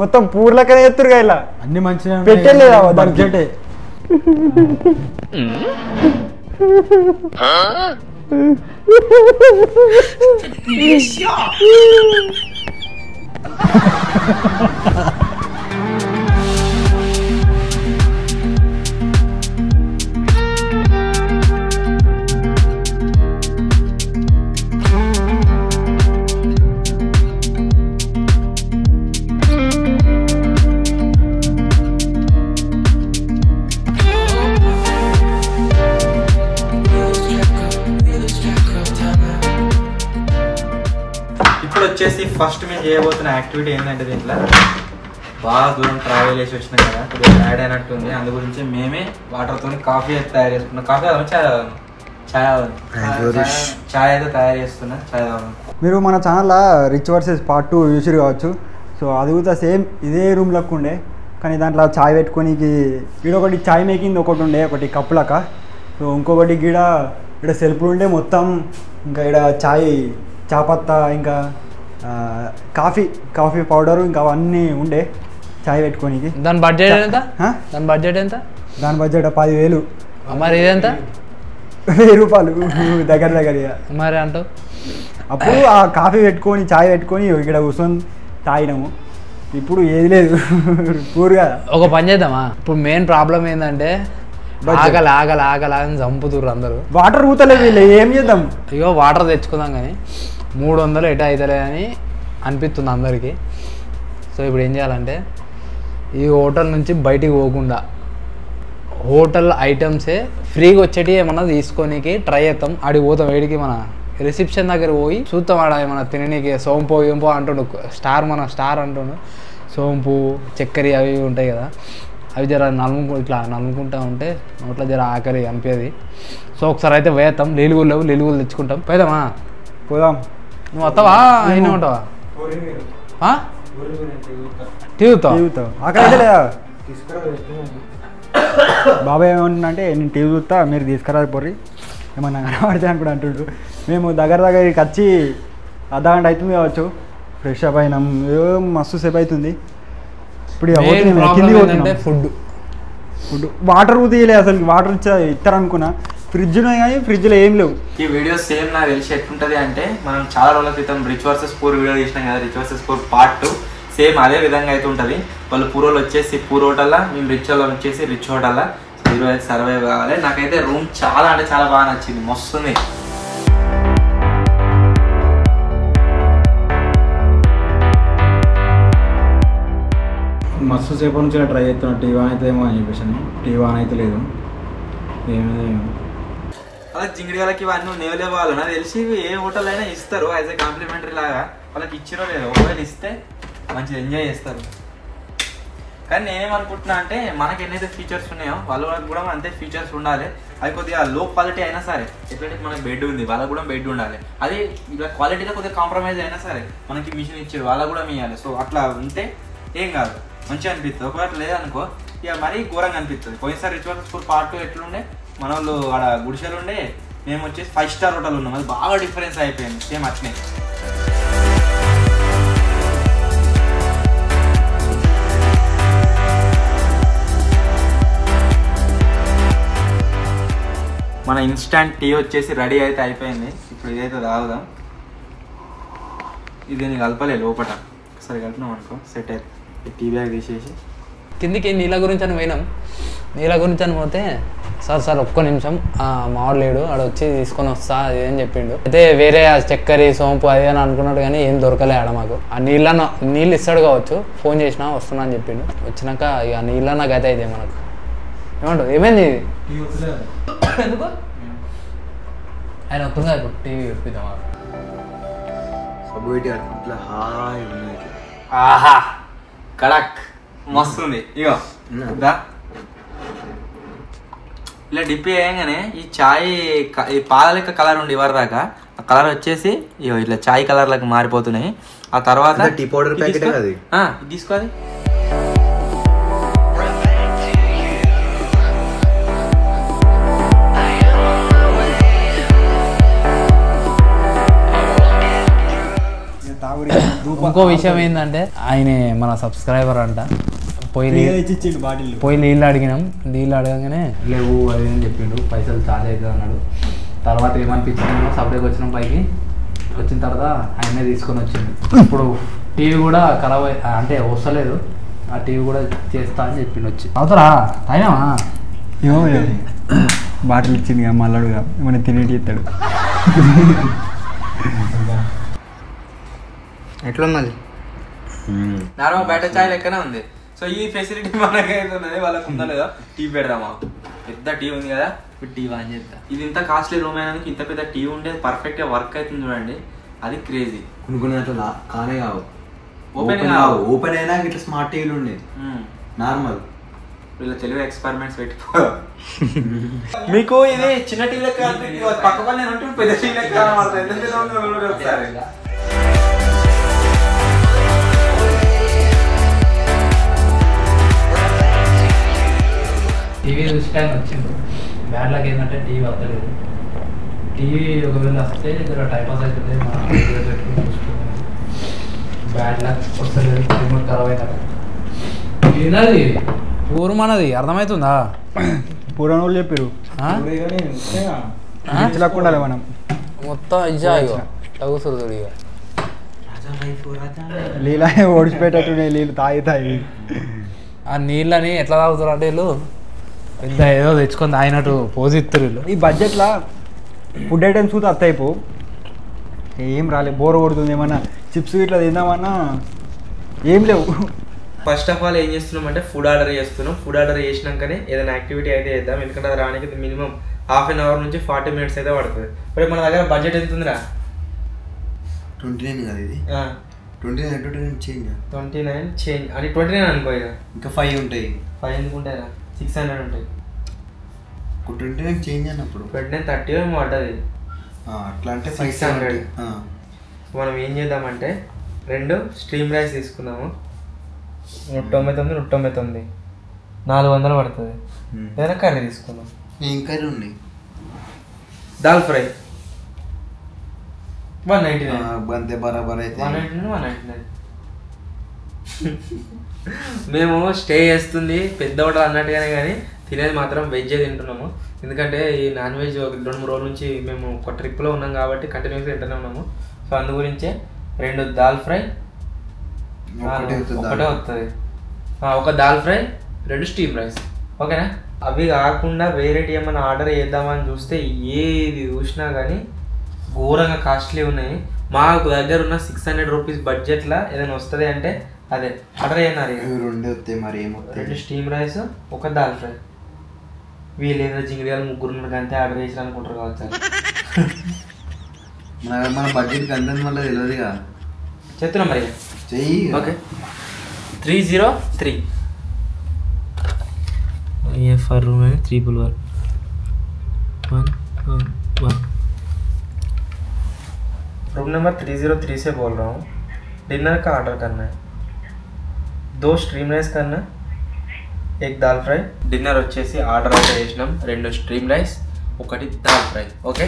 Speaker 4: మొత్తం పూర్లకనే ఎత్తురుగా ఇలా అన్ని మంచిగా పెట్టలేదా దాని చెట్టే.
Speaker 1: వచ్చేసి ఫస్ట్ మేము చేయబోతున్న యాక్టివిటీ ఏంటంటే దీంట్లో బాగా దూరం ట్రావెల్ చేసి వచ్చినాం కదా, కొద్దిగా యాడ్ అయినట్టుంది. అందు గురించి మేమే వాటర్తో కాఫీ అయితే తయారు చేసుకున్నాం. కాఫీ చాయ్ అయితే తయారు చేస్తున్నా. చాయ్
Speaker 4: మీరు మన ఛానల్లో రిచ్ వర్సెస్ పార్ట్ 2 చూసిరు కావచ్చు. సో అది కూడా సేమ్ ఇదే రూమ్ లెక్క ఉండే, కానీ దాంట్లో చాయ్ పెట్టుకోనికి ఈడొకటి చాయ్ మేకింగ్ ఒకటి ఉండే, ఒకటి కప్పు లెక్క. సో ఇంకొకటి ఇక్కడ సెల్ఫ్లు ఉండే మొత్తం. ఇంకా ఇక్కడ చాపత్తా ఇంకా కాఫీ పౌడరు ఇంకా అవన్నీ ఉండే చాయ్ పెట్టుకోనికి.
Speaker 3: దాని బడ్జెట్ ఎంత? దాని బడ్జెట్
Speaker 4: 10,000.
Speaker 3: మరి ఇదెంత?
Speaker 4: 1,000 రూపాయలు దగ్గర
Speaker 3: మరి అంటావు.
Speaker 4: అప్పుడు ఆ కాఫీ పెట్టుకొని చాయ్ పెట్టుకొని ఇక్కడ కూర్చొని తాగినాము. ఇప్పుడు ఏది లేదు పూర్గా.
Speaker 3: ఒక పని చేద్దామా? ఇప్పుడు మెయిన్ ప్రాబ్లం ఏంటంటే ఆగలని చంపుతుర్రు అందరూ.
Speaker 4: వాటర్ ఊతలేదు వీళ్ళు, ఏం చేద్దాం?
Speaker 3: ఇగో వాటర్ తెచ్చుకుందాం కానీ 300 ఎటు అవుతలే అని అనిపిస్తుంది అందరికీ. సో ఇప్పుడు ఏం చేయాలంటే ఈ హోటల్ నుంచి బయటికి పోకుండా హోటల్ ఐటమ్సే ఫ్రీగా వచ్చేటి ఏమన్నా తీసుకోనికి ట్రై చేద్దాం. ఆడికి పోతాం, వేడికి మన రిసెప్షన్ దగ్గర పోయి చూస్తాం. ఆడ ఏమన్నా తిననీకి సోంపు ఏంపో అంటుండు స్టార్ అంటుండు. సోంపు చక్కెర అవి ఉంటాయి కదా, అవి జర ఇట్లా నలుముకుంటా ఉంటే నోట్లో జర ఆకలి అనిపేది. సో ఒకసారి అయితే వేస్తాం. లీలుగులు తెచ్చుకుంటాం.
Speaker 4: పోదాం.
Speaker 3: నువ్వు వస్తావా? అయినా ఉంటావా? టీవీతో
Speaker 4: ఆకలి లేదా? బాబాయ్ ఏమంటుందంటే నేను టీవీ చూస్తా, మీరు తీసుకురాదు పోర్రి ఏమన్నా కనబడితే అని కూడా అంటుండ్రు. మేము దగ్గరికి వచ్చి అర్ధగంట అవుతుంది కావచ్చు. ఫ్రెష్ అప్ అయినాం. మస్తు సేపు అవుతుంది. ఇప్పుడు ఇక పోతున్నాం, ఇక కిందికి పోతున్నాం.
Speaker 3: ఫుడ్
Speaker 4: ఫుడ్ వాటర్ తీయలే అసలు, వాటర్ ఇస్తారనుకున్నా. ఫ్రిడ్జ్ ఉన్నాయి కానీ ఫ్రిడ్జ్లో ఏం లేవు.
Speaker 1: ఈ వీడియో సేమ్ నాకు తెలిసి ఎట్లుంటుంది అంటే, మనం చాలా రోజుల క్రితం రిచ్ వర్సెస్ పూర్ వీడియో తీసినాం కదా, rich versus poor part 2. Same అదే విధంగా అయితే ఉంటుంది. వాళ్ళు పూర్ వచ్చేసి పూర్ హోటల్లా, మేము రిచ్ వాళ్ళు వచ్చేసి రిచ్ హోటల్లా. ఈరోజు అయితే సర్వైవ్ కావాలి. నాకైతే రూమ్ చాలా అంటే చాలా బాగా నచ్చింది, మస్తుంది.
Speaker 5: మస్తు సేపు నుంచి ట్రై చేస్తున్నా టీవీ ఆన్ అయితే ఏమో అని చెప్పేసి, టీవీ ఆన్ అయితే లేదు.
Speaker 1: అలా జింగిడి వాళ్ళకి ఇవన్నీ నేవలే వాళ్ళు నాకు తెలిసి ఏ హోటల్ అయినా ఇస్తారు యాజ్ ఏ కాంప్లిమెంటరీ లాగా. వాళ్ళకి ఇచ్చిరో లేదో, ఒకవేళ ఇస్తే మంచిగా ఎంజాయ్ చేస్తారు. కానీ నేనేమనుకుంటున్నా అంటే, మనకి ఎన్నైతే ఫీచర్స్ ఉన్నాయో వాళ్ళకి కూడా అంతే ఫీచర్స్ ఉండాలి. అది కొద్దిగా లో క్వాలిటీ అయినా సరే, ఎట్లయితే మనకి బెడ్ ఉంది వాళ్ళకి కూడా బెడ్ ఉండాలి. అది ఇలా క్వాలిటీలో కొద్దిగా కాంప్రమైజ్ అయినా సరే మనకి మిషన్ ఇచ్చారు వాళ్ళకు కూడా ఇవ్వాలి. సో అట్లా ఉంటే ఏం కాదు, మంచిగా అనిపిస్తుంది. ఒకవేళ లేదనుకో ఇక మరీ ఘోరంగా అనిపిస్తుంది. పోయినసారి రిచ్ వర్సెస్ పూర్ పార్ట్ 2 ఎట్లుండే, మన వాళ్ళు ఆడ గుడిసెలు ఉండే, మేము వచ్చేసి 5 స్టార్ హోటల్ ఉన్నాం. అది బాగా డిఫరెన్స్ అయిపోయింది. సేమ్ అట్నే మన ఇన్స్టాంట్ టీ వచ్చేసి రెడీ అయితే అయిపోయింది. ఇప్పుడు ఇదైతే తాగుదాం. ఇది నేను కలపలే లోపల, ఒకసారి కలిపినాం అనుకో సెట్ అయితే. టీ బ్యాగ్ తీసేసి
Speaker 3: కిందికి నీళ్ళ గురించి అని పోయినాం. నీళ్ళ గురించి అని పోతే, సార్ ఒక్క నిమిషం మావాడు లేడు, ఆడ వచ్చి తీసుకొని వస్తా అది అని చెప్పిండు. అయితే వేరే చక్కెర సోంపు అది అని అనుకున్నాడు కానీ ఏం దొరకలే ఆడ మాకు. ఆ నీళ్ళు ఇస్తాడు కావచ్చు, ఫోన్ చేసినా వస్తున్నా అని చెప్పిండు. వచ్చినాక ఇక నీళ్ళ గత అయితే మనకు ఏమంటావు, ఏమైంది ఎందుకు ఆయన వస్తుంది కదా ఇప్పుడు టీవీ చెప్పిద్దాం.
Speaker 1: ఆహా కడక్ మస్తుంది. ఇగో ఇలా డిప్ చేయగానే ఈ చాయ్ ఈ పాల లెక్క కలర్ ఉండి ఎవరి దాకా ఆ కలర్ వచ్చేసి ఇగో ఇట్లా చాయ్ కలర్ లెక్క మారిపోతున్నాయి. ఆ తర్వాత
Speaker 2: టీ పౌడర్ ప్యాకెట్ అది
Speaker 1: తీసుకోవాలి.
Speaker 3: ఇంకో విషయం ఏంటంటే, ఆయన మన సబ్స్క్రైబర్ అంట. పోయి నీళ్ళు అడిగినాం, నీళ్ళు అడగగానే లేవు అది అని చెప్పిండు, పైసలు ఛార్జ్ అవుతుంది అన్నాడు. తర్వాత ఏమనిపించిందో సపరేట్గా వచ్చినాం పైకి. వచ్చిన తర్వాత ఆయనే తీసుకొని వచ్చిండు. ఇప్పుడు టీవీ కూడా ఖరాబ్ అంటే వస్తలేదు, ఆ టీవీ కూడా చేస్తా అని చెప్పిండు. వచ్చి అవుతారా తాగినావా
Speaker 4: ఏమో బాటిల్ ఇచ్చింది మళ్ళాడుగా ఏమైనా తినేటి ఇస్తాడు.
Speaker 2: ఎట్లున్నది?
Speaker 1: నార్మల్ బయట చాయ్ లెక్కనే ఉంది. సో ఈ ఫెసిలిటీ మనకైతే ఉన్నది, వాళ్ళకు ఉందా లేదా టీ పెడదామా. పెద్ద టీ ఉంది కదా, ఇప్పుడు టీ ఆన్ చేద్దాం. ఇది ఇంత కాస్ట్లీ రూమ్ అయినందుకు ఇంత పెద్ద టీ ఉంటే పర్ఫెక్ట్ గా వర్క్ అవుతుంది చూడండి. అది క్రేజీ.
Speaker 2: కొన్ని అట్లా కానే కావు,
Speaker 1: ఓపెన్
Speaker 2: అయినా ఇట్లా స్మార్ట్ టీవీలు ఉండేది నార్మల్.
Speaker 1: వీళ్ళ తెలుగు ఎక్స్పెరిమెంట్స్ పెట్టుకో. మీకు ఇది చిన్న టీ లెక్క పక్క పని ఉంటే పెద్ద టీ లెక్క ఒకసారి.
Speaker 3: టీవీ చూసి టైం వచ్చింది. బ్యాడ్ లక్ ఏంటంటే టీవీ వస్తలేదు. టీవీ ఒకవేళ వస్తే జర టైంపాస్ అవుతుంది, మనం పెట్టుకుని చూసుకుంటాం. బ్యాడ్ లక్ వస్తలేదు, రిమోట్ ఖరాబ్ అయినా. ఏంటది ఊరు మనది అర్థమవుతుందా?
Speaker 4: పూర్వం వాళ్ళు చెప్పారు ఉండాలి మనం
Speaker 3: మొత్తం ఇజ్జా కూర్చుంది. ఇక
Speaker 4: నీళ్ళ ఓడిచిపెట్టేట్టున్నాయి, నీళ్ళు తాగి
Speaker 3: ఆ నీళ్ళని ఎట్లా తాగుతారు అంటే వీళ్ళు పెద్ద ఏదో తెచ్చుకొని తాగినట్టు పోజ్ ఇస్తారు వీళ్ళు.
Speaker 4: ఈ బడ్జెట్లో ఫుడ్ ఐటమ్స్ కూడా అత్తయిపో ఏం రాలేదు, బోర్ కొడుతుంది. ఏమన్నా చిప్స్ ఇట్లా తిందామన్నా ఏం లేవు.
Speaker 1: ఫస్ట్ ఆఫ్ ఆల్ ఏం చేస్తున్నాం అంటే ఫుడ్ ఆర్డర్ చేస్తున్నాం. ఫుడ్ ఆర్డర్ చేసినాకనే ఏదైనా యాక్టివిటీ అయితే చేద్దాం, ఎందుకంటే అది రానికి మినిమం ½ అన్ అవర్ నుంచి 40 minutes అయితే పడుతుంది. ఇప్పుడు మన దగ్గర బడ్జెట్ ఎంత ఉందిరా?
Speaker 2: 29 కదా ఇది. 29 చేంజ్
Speaker 1: 29 చేంజ్ అని 29 అనుకో. ఇక
Speaker 2: ఇంకా 5 ఉంటాయి.
Speaker 1: 5 ఎందుకు ఉంటాయిరా? 600 ఉంటాయి.
Speaker 2: 29 చేంజ్ అన్నప్పుడు
Speaker 1: 29 30 ఏమో పడ్డది.
Speaker 2: అట్లా అంటే
Speaker 1: 600. మనం ఏం చేద్దామంటే 2 స్ట్రీమ్ రైస్ తీసుకుందాము. 199 199 400 పడుతుంది. ఏదైనా కర్రీ తీసుకుందాం.
Speaker 2: ఏం కర్రీ ఉన్నాయి?
Speaker 1: దాల్ ఫ్రై 199.
Speaker 2: బంతే బరాబర్ అయితే
Speaker 1: 199 199
Speaker 6: మేము స్టే చేస్తుంది పెద్ద హోటల్ అన్నట్టుగానే కానీ తినేది మాత్రం వెజ్జే తింటున్నాము. ఎందుకంటే ఈ నాన్ వెజ్ 2-3 రోజుల నుంచి మేము ఒక ట్రిప్లో ఉన్నాం కాబట్టి కంటిన్యూస్గా తింటూనే ఉన్నాము. సో అందు గురించే 2 దాల్ ఫ్రై ఒకటే వస్తుంది, ఒక దాల్ ఫ్రై 2 స్టీమ్ రైస్, ఓకేనా. అవి కాకుండా వేరేటి ఏమైనా ఆర్డర్ చేద్దామని చూస్తే ఏది చూసినా కానీ ఘోరంగా కాస్ట్లీ ఉన్నాయి. మాకు దగ్గర ఉన్న 600 రూపీస్ బడ్జెట్లో ఏదైనా వస్తుంది అంటే అదే ఆర్డర్ అయినారు. 2 స్టీమ్ రైస్, ఒక దాల్ ఫ్రై. వీళ్ళు ఏదో జింగిడియాలు 3 అంతే ఆర్డర్ చేసి అనుకుంటారు కావచ్చు.
Speaker 2: మన బడ్జెట్ కంటే వల్ల తెలియదుగా
Speaker 6: చెప్తున్నా మరి
Speaker 2: చెయ్యి.
Speaker 6: ఓకే 303 ఫర్ रूम है 311 रूम नंबर 303 से बोल रहा हूँ. डिनर का ऑर्डर करना है. 2 स्ट्रीम राइस करना, 1 दाल फ्राई. डिनर వచ్చేసి ఆర్డర్ అయితే చేసినాం. 2 stream rice, 1 dal fry. Okay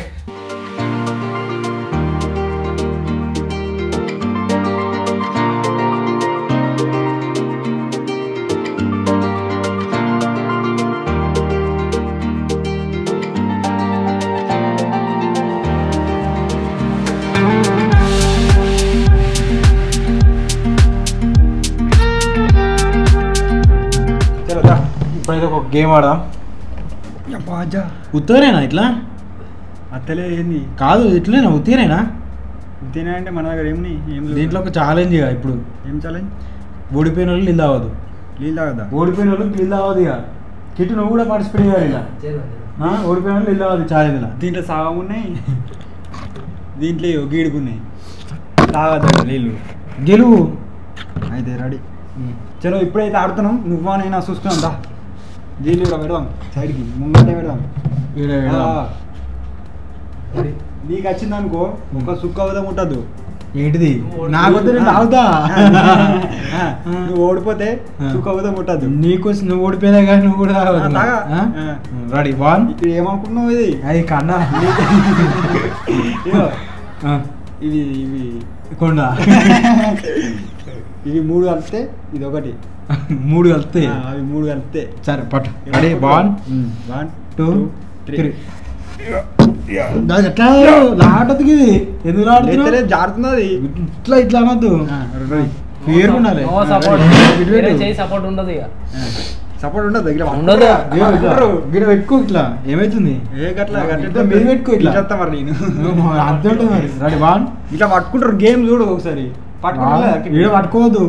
Speaker 5: ఇప్పుడైతే ఒక గేమ్ ఆడదాం. ఉత్తరేనా ఇట్లా అత్తలే ఏంది కాదు ఇట్లేనా ఉత్తరేనా ఉత్తేనా అంటే మన దగ్గర ఏం దీంట్లో ఒక ఛాలెంజ్ ఇక ఇప్పుడు ఏం ఛాలెంజ్ ఓడిపోయిన వాళ్ళు నీళ్ళు తాగదు. నీళ్ళు తాగదా? ఓడిపోయిన వాళ్ళు నీళ్ళు తాగదు. ఇక కిట్టు నువ్వు కూడా పార్టిసిపేట్ చేయాలి. ఇలా ఓడిపోయిన వాళ్ళు నీళ్ళు తాగదు ఛాలెంజ్. ఇలా దీంట్లో సగం ఉన్నాయి, దీంట్లో గీడుకున్నాయి. తాగదు నీళ్ళు. గెలువు అయితే రెడీ. చలో ఇప్పుడైతే ఆడుతున్నాం. నువ్వా నైనా చూసుకున్నాం. దా జీలు ఇక్కడ పెడదాం, సైడ్కి ముంగంటే పెడదాం. నీకు వచ్చింది అనుకో ఒక సుక్క అవదం ఉంటుంది. ఏంటిది? నాకు తాగుతా. నువ్వు ఓడిపోతే సుక్క అవదం ఉంటుంది. నీకు నువ్వు ఓడిపోయినా కానీ నువ్వు కూడా రెడీ. 1 ఇక్కడ ఏమనుకున్నావు? ఇది అది కన్నా ఇది ఇవి కొండ ఇవి 3 కలిస్తే ఇది ఒకటి. 3 కలిస్తే అవి 3 కలిస్తే సరే పట్టు. రెడీ 1 2 3 లాటది. ఎందుకు రాడుతుంది? జారుతున్నది. ఇట్లా ఇట్లా అనొద్దు. పేరు ఉండాలి.
Speaker 3: సపోర్ట్ ఉండదు. ఇక
Speaker 5: సపోర్ట్ ఉండదు.
Speaker 3: ఉండదు.
Speaker 5: గిడ పెట్టుకో. ఇట్లా ఏమైతుంది? మీరు పెట్టుకో. ఇట్లా చెప్తా మరి నేను అంతే ఉంటుంది మరి. రెడీ 1 ఇట్లా పట్టుకుంటారు. గేమ్ చూడు ఒకసారి. ఈడ పట్టుకోవద్దు.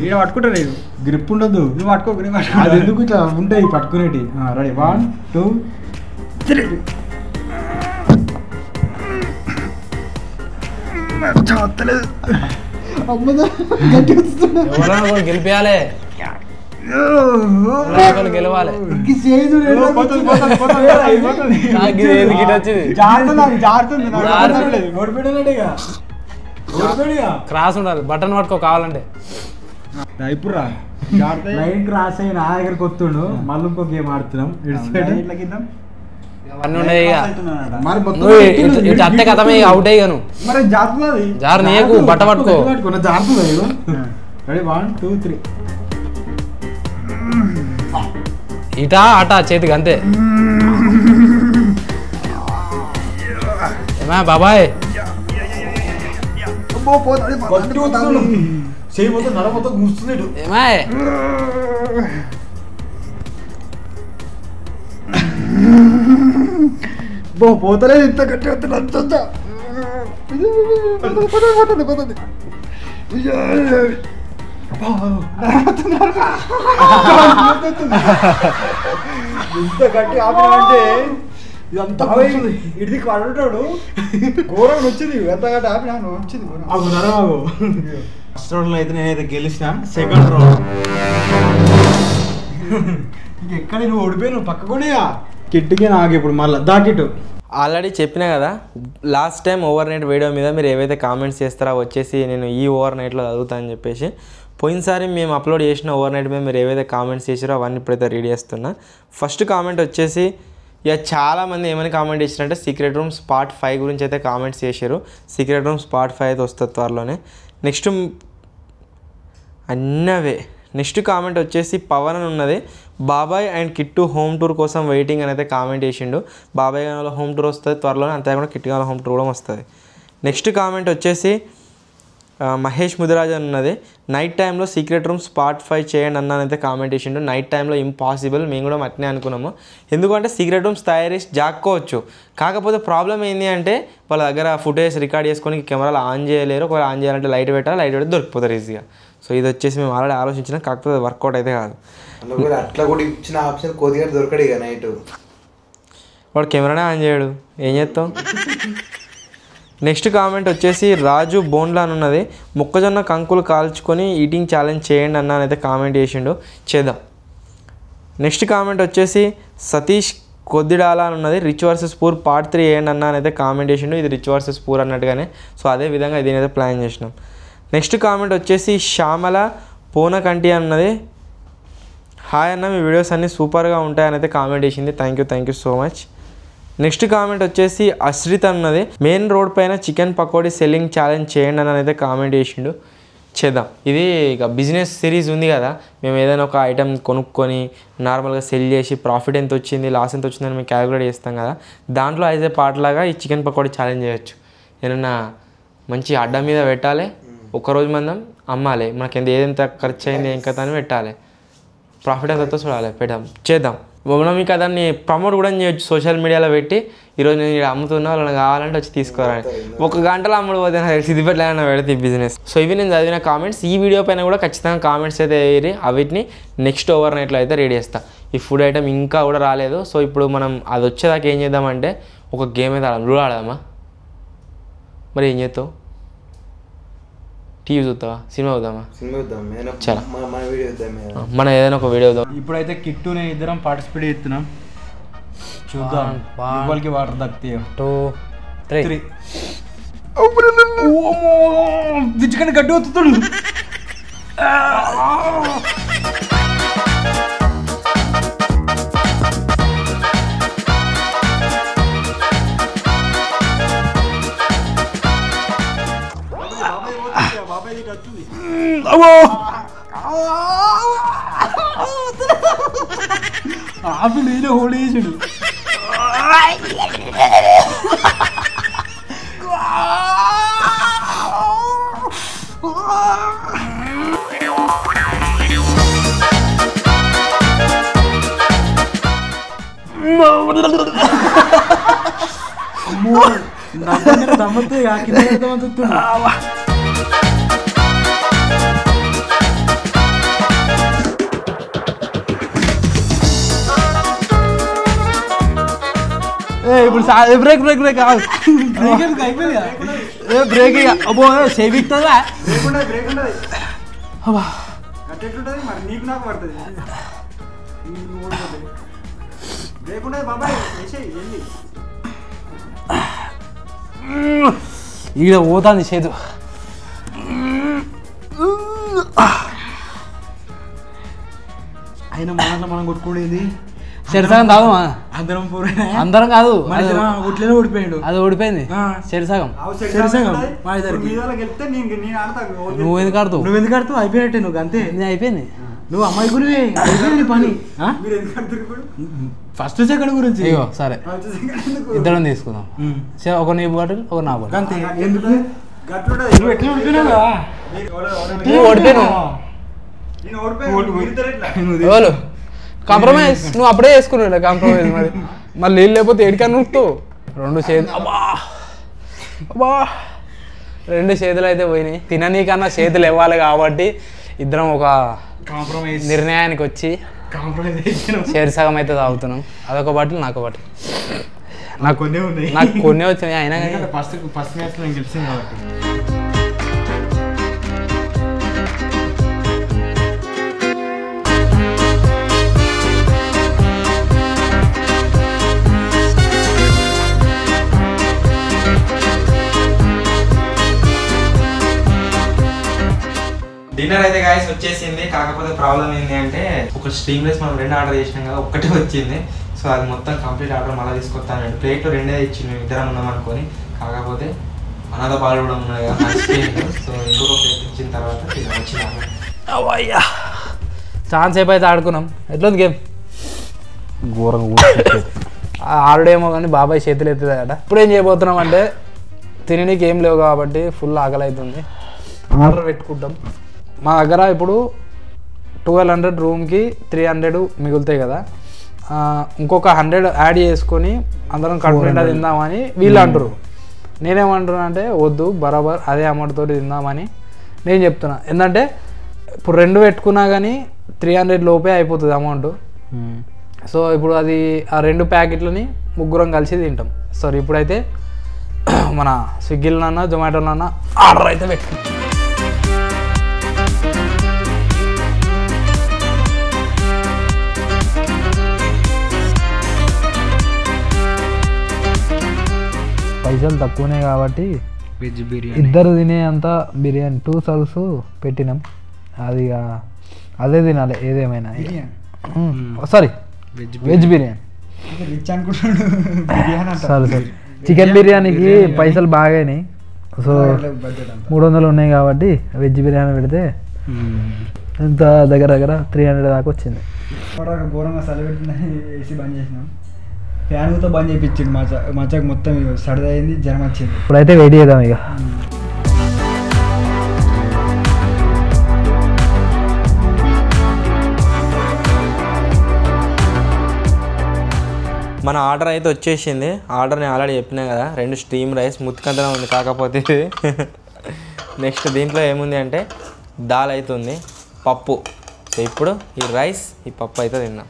Speaker 5: ఈడ పట్టుకుంటా నేను. గ్రిప్ ఉండదు. నువ్వు పట్టుకో. అది ఎందుకు ఇట్లా ఉంటాయి పట్టుకునేటి. రెడీ 1 2 3
Speaker 3: గెలిపియాలి. గెలవాలి. క్రాస్ ఉండాలి. బటన్ పట్టుకో కావాలంటే.
Speaker 5: ఇప్పుడు రా లైన్ క్రాస్ అయ్యి నా దగ్గరకు వస్తుండు. మళ్ళీ ఇంకో గేమ్ ఆడుతున్నాం.
Speaker 3: అవన్నీ ఉండే. ఇక అత్తే కథమే అవుట్ అయ్యాను.
Speaker 5: మరి జారుతున్నది.
Speaker 3: జారు నీకు బట్ట పట్టుకో.
Speaker 5: జారుతుంది. రెడీ 1 2 3
Speaker 3: ఇటా అటా చేతికి అంతే. ఏమా బాబాయ్
Speaker 5: చేయి మొత్తం నడ మొత్తం గుస్తున్నాడు.
Speaker 3: ఏమా
Speaker 5: పోతలేదు. ఇంత గట్టి వస్తుంది. ఇంత గట్టి ఆపినా అంటే ఇదంతా ఇడికి పడుతాడు. ఘోరం వచ్చింది. ఎంత గట్టి ఆపినా వచ్చింది. ఫస్ట్ రౌండ్లో అయితే నేనైతే గెలిచిన. సెకండ్ రౌండ్ ఇంకెక్కడ నువ్వు ఓడిపోయినావు. పక్క కూడా కిట్టుకి నాకు ఇప్పుడు మళ్ళీ దాకిట్టు.
Speaker 1: ఆల్రెడీ చెప్పినా కదా last time over night video మీద మీరు ఏవైతే కామెంట్స్ చేస్తారో వచ్చేసి నేను ఈ ఓవర్ నైట్లో చదువుతా అని చెప్పేసి. పోయినసారి మేము అప్లోడ్ చేసిన ఓవర్ నైట్ మీద మీరు ఏవైతే కామెంట్స్ చేసారో అవన్నీ ఇప్పుడైతే రీడ్ చేస్తున్నా. ఫస్ట్ కామెంట్ వచ్చేసి ఇక చాలామంది ఏమని కామెంట్ చేశారంటే సీక్రెట్ రూమ్స్ పార్ట్ 5 గురించి అయితే కామెంట్స్ చేశారు. సీక్రెట్ రూమ్స్ పార్ట్ 5 అయితే వస్తుంది త్వరలోనే. నెక్స్ట్ అన్నవే. నెక్స్ట్ కామెంట్ వచ్చేసి పవన్ అని ఉన్నది, బాబాయ్ అండ్ కిట్టు హోమ్ టూర్ కోసం వెయిటింగ్ అని అయితే కామెంట్ చేసిండు. బాబాయ్ గారి హోమ్ టూర్ వస్తుంది త్వరలోనే, అంతేకాకుండా కిట్టు గారి హోమ్ టూర్ కూడా వస్తుంది. నెక్స్ట్ కామెంట్ వచ్చేసి మహేష్ ముదిరాజ్ అని ఉన్నది, నైట్ టైంలో సీక్రెట్ రూమ్స్ పార్ట్ 5 చేయండి అన్నైతే కామెంట్ చేసిండు. నైట్ టైంలో ఇంపాసిబుల్, మేము కూడా అట్నే అనుకున్నాము. ఎందుకంటే సీక్రెట్ రూమ్స్ తయారు చేసి జాక్కోవచ్చు, కాకపోతే ప్రాబ్లం ఏంటి అంటే వాళ్ళ దగ్గర ఫుటేజ్ రికార్డ్ చేసుకొని కెమెరాలు ఆన్ చేయలేరు. ఒకవేళ ఆన్ చేయాలంటే లైట్ పెట్టాలి, లైట్ పెడితే దొరికిపోతారు ఈజీగా. సో ఇది వచ్చేసి మేము ఆల్రెడీ ఆలోచించినా, కాకపోతే వర్కౌట్ అయితే కాదు.
Speaker 2: అట్లా కూడా ఇచ్చిన ఆప్షన్ కొద్దిగా దొరకడు ఇక నైట్.
Speaker 1: వాడు కెమెరానే ఆన్ చేయడు, ఏం చేస్తాం. నెక్స్ట్ కామెంట్ వచ్చేసి రాజు బోన్లా అని ఉన్నది, మొక్కజొన్న కంకులు కాల్చుకొని ఈటింగ్ ఛాలెంజ్ చేయండి అన్న అయితే కామెంట్ చేసిండు, చేద్దాం. నెక్స్ట్ కామెంట్ వచ్చేసి సతీష్ కొద్దిడాల అని ఉన్నది, రిచ్ వర్సెస్ పూర్ పార్ట్ 3 చేయండి అన్న అయితే కామెంట్ చేసిండు. ఇది రిచ్ వర్సెస్ పూర్ అన్నట్టుగానే, సో అదే విధంగా దీనైతే ప్లాన్ చేసినాం. నెక్స్ట్ కామెంట్ వచ్చేసి శ్యామల పోనకంటి అన్నది, హాయ్ అన్న మీ వీడియోస్ అన్నీ సూపర్గా ఉంటాయని అయితే కామెంట్ చేసింది. Thank you so much. Next comment వచ్చేసి అశ్రిత్ అన్నది, మెయిన్ రోడ్ పైన చికెన్ పకోడీ సెల్లింగ్ ఛాలెంజ్ చేయండి అని అయితే కామెంట్ చేసిండు, చేద్దాం. ఇది ఇక బిజినెస్ సిరీస్ ఉంది కదా, మేము ఏదైనా ఒక ఐటెం కొనుక్కొని నార్మల్గా సెల్ చేసి ప్రాఫిట్ ఎంత వచ్చింది లాస్ ఎంత వచ్చిందని మేము క్యాలిక్యులేట్ చేస్తాం కదా, దాంట్లో యాజ్ ఏ పార్ట్ లాగా ఈ చికెన్ పకోడీ ఛాలెంజ్ చేయొచ్చు. ఏదైనా మంచి అడ్డ మీద పెట్టాలి, ఒక్కరోజు మందం అమ్మాలి, మనకి ఏదెంత ఖర్చు అయింది ఏం కదా అని పెట్టాలి, ప్రాఫిట్ ఎంత చూడాలి, చేద్దాం. మనం ఇక దాన్ని ప్రమోట్ కూడా చేయొచ్చు సోషల్ మీడియాలో పెట్టి, ఈరోజు నేను ఇక్కడ అమ్ముతున్నా, వాళ్ళని కావాలంటే వచ్చి తీసుకోరాని, 1 గంటలో అమ్ముడుపోతే సిద్ధిపెట్టలేనా పెడితే ఈ బిజినెస్. సో ఇవి నేను చదివిన కామెంట్స్. ఈ వీడియో పైన కూడా ఖచ్చితంగా కామెంట్స్ అయితే వేరి, అవిటిని నెక్స్ట్ ఓవర్ నైట్లో అయితే రెడీ చేస్తా. ఈ ఫుడ్ ఐటమ్ ఇంకా కూడా రాలేదు, సో ఇప్పుడు మనం అది వచ్చేదాకా ఏం చేద్దామంటే ఒక గేమ్ అయితే ఆడదాం. రూల్ ఆడదామా? మరి ఏం చేస్తావు? టీవీ చూస్తావా? సినిమా చూద్దామా? చాలా మన ఏదైనా ఒక వీడియో చూద్దాం.
Speaker 5: ఇప్పుడైతే కిట్టు నేను ఇద్దరం పార్టిసిపేట్ చేస్తున్నాం, చూద్దాం వాళ్ళకి వాటర్ దక్కుతాయి.
Speaker 3: 2 3
Speaker 5: దిచ్చుకొని గడ్డి వస్తున్నాడు. ఆపి నేనే హోల్డ్ చేసాడు. దమ్మతే కింద చూస్తున్నా. ఇప్పుడు బ్రేక్ బ్రేక్ బ్రేక్ అయిపోయింది. బ్రేక్ అబ్బో సేవ్ ఇస్తుందా? బ్రేక్ ఉండదు మరి నీకు నాకు పడుతుంది. బ్రేక్ ఉండదు బాబాయ్,
Speaker 3: ఈడ పోతాంది చేతు.
Speaker 5: అయినా మన మనం కొట్టుకునేది
Speaker 3: చెరసగం తాగమా?
Speaker 5: అందరం కాదు,
Speaker 3: ఒట్లేనే ఓడిపోయాడు. అది ఓడిపోయింది చెరసగం. నువ్వు ఎందుకు ఆడుతావు?
Speaker 5: నువ్వు ఎందుకు ఆడుతావు? అయిపోయినట్టే నువ్వు, అంతే అయిపోయింది. నువ్వు అమ్మాయి గురివే అయిపోయింది పని. ఫస్ట్ సెకండ్ గురించి
Speaker 3: అయ్యో సరే ఇద్దరం తీసుకుందాం. ఒక నీ బాటిల్ ఒక నా బాటిల్
Speaker 5: అంతే. ఎందుకు
Speaker 3: ఓడిపోయావు? కాంప్రమైజ్ నువ్వు అప్పుడే చేసుకున్నావు కాంప్రమైజ్. మరి మళ్ళీ నీళ్ళు లేకపోతే ఏడికన్నా నువ్వుతావు. 2 చేతులు అబ్బా అబ్బా 2 చేతులు అయితే పోయినాయి. తిననీకన్నా చేతులు ఇవ్వాలి కాబట్టి ఇద్దరం ఒక
Speaker 5: కాంప్రమైజ్
Speaker 3: నిర్ణయానికి వచ్చి సగం అయితే తాగుతున్నాం. అదొక బాటిల్ నాకు బాటిల్.
Speaker 5: నాకు కొన్నే ఉన్నాయి,
Speaker 3: నాకు కొన్నే వచ్చినాయి. అయినా కానీ
Speaker 5: ఫస్ట్ మ్యాచ్ నేను గెలిచింది కాబట్టి.
Speaker 1: డిన్నర్ అయితే గాయస్ వచ్చేసింది. కాకపోతే ప్రాబ్లం ఏంటి అంటే ఒక స్టీమ్లెస్ మనం 2 ఆర్డర్ చేసినాం కదా, ఒక్కటే వచ్చింది. సో అది మొత్తం కంప్లీట్ ఆర్డర్ మళ్ళీ తీసుకొస్తాను. ప్లేట్లో 2 ఇచ్చింది, మేము ఇద్దరం ఉన్నాం అనుకొని. కాకపోతే అనాథ పాలు కూడా ఉన్నాయి కదా, సో ఇంకొక ప్లేట్ ఇచ్చిన తర్వాత వచ్చింది.
Speaker 3: అయ్యా ఛాన్స్ సేపు అయితే ఆడుకున్నాం. ఎట్లుంది గేమ్?
Speaker 1: ఘోరంగా
Speaker 3: ఆరుడేమో కానీ బాబాయ్ చేతులు ఎత్తుతాయట. ఇప్పుడు ఏం చేయబోతున్నాం అంటే తినడానికి ఏం లేవు కాబట్టి ఫుల్ ఆకలి అవుతుంది. ఆర్డర్ పెట్టుకుంటాం. మా దగ్గర ఇప్పుడు 1200 రూమ్కి 300 మిగులుతాయి కదా, ఇంకొక 100 యాడ్ చేసుకొని అందరం కడుపు నిండా తిందామని వీళ్ళు అంటారు. నేనేమంటున్నా అంటే వద్దు, బరాబర్ అదే అమౌంట్ తోటి తిందామని నేను చెప్తున్నా. ఎందుకంటే ఇప్పుడు 2 పెట్టుకున్నా కానీ 300 లోపే అయిపోతుంది అమౌంట్. సో ఇప్పుడు అది ఆ 2 ప్యాకెట్లని ముగ్గురం కలిసి తింటాం. సరే ఇప్పుడైతే మన స్విగ్గీలోనన్నా జొమాటోలోనన్నా ఆర్డర్ అయితే పెట్టుకుంటాం. పైసలు తక్కువనే కాబట్టి
Speaker 4: వెజ్ బిర్యానీ
Speaker 3: ఇద్దరు తినే అంత బిర్యానీ 2 సర్వ్స్ పెట్టినాం. అది అదే తినాలి ఏదేమైనా. Sorry veg biryani.
Speaker 4: రిచ్ అనుకుంటున్నాడు బిర్యానీ అంట.
Speaker 3: సరే చికెన్ బిర్యానీకి పైసలు బాగాయినాయి. సో 300 ఉన్నాయి కాబట్టి వెజ్ బిర్యానీ పెడితే ఎంత దగ్గర 300 దాకా వచ్చింది.
Speaker 4: ఘోరంగా చలి పెట్టిందని ఏసీ బంద్ చేసినాం. ఫ్యాన్ కూడా బంద్ చేయించిండు. మచ్చకు మొత్తం సర్ది అయింది, జ్వరం వచ్చింది.
Speaker 3: ఇప్పుడైతే వెయిట్ చేద్దాం ఇక.
Speaker 1: మన ఆర్డర్ అయితే వచ్చేసింది. ఆర్డర్ నేను ఆల్రెడీ చెప్పినా కదా, 2 స్టీమ్ రైస్ ముత్తుకంతనే ఉంది. కాకపోతే నెక్స్ట్ దీంట్లో ఏముంది అంటే దాల్ అవుతుంది, పప్పు. సో ఇప్పుడు ఈ రైస్ ఈ పప్పు అయితే తిన్నాం.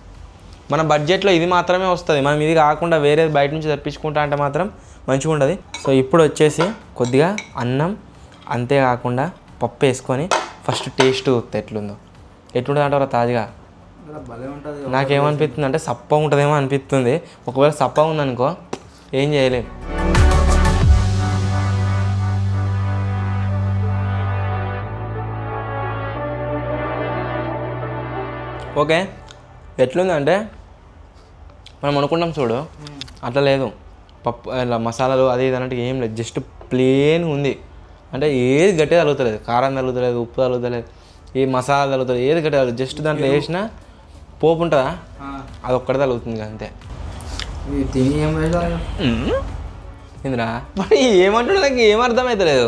Speaker 1: మన బడ్జెట్లో ఇది మాత్రమే వస్తుంది. మనం ఇది కాకుండా వేరేది బయట నుంచి తెప్పించుకుంటా అంటే మాత్రం మంచిగా ఉంటుంది. సో ఇప్పుడు వచ్చేసి కొద్దిగా అన్నం, అంతేకాకుండా పప్పు వేసుకొని ఫస్ట్ టేస్ట్ ఎట్లుందో. ఎట్లుంటుంది అంటారా తాజాగా? నాకేమనిపిస్తుంది అంటే సప్పగా ఉంటుందేమో అనిపిస్తుంది. ఒకవేళ సప్పగా ఉందనుకో ఏం చేయలేము. ఓకే, ఎట్లుందంటే మనం అనుకుంటాం చూడు, అట్లా లేదు. పప్పు ఇలా మసాలాలు అది ఇది అన్నట్టు ఏం లేదు, జస్ట్ ప్లేన్ ఉంది. అంటే ఏది గట్టిగా తగులుతలేదు, కారం తగులుతలేదు, ఉప్పు తగులుతలేదు, ఏ మసాలా తగులుతుంది, ఏది గట్టిగా తగులుతుంది. జస్ట్ దాంట్లో వేసిన పోపు ఉంటుందా అది ఒక్కడే తగులుతుంది అంతే. ఇందిరా మరి ఏమంటున్నా నాకు ఏం అర్థమవుతలేదు.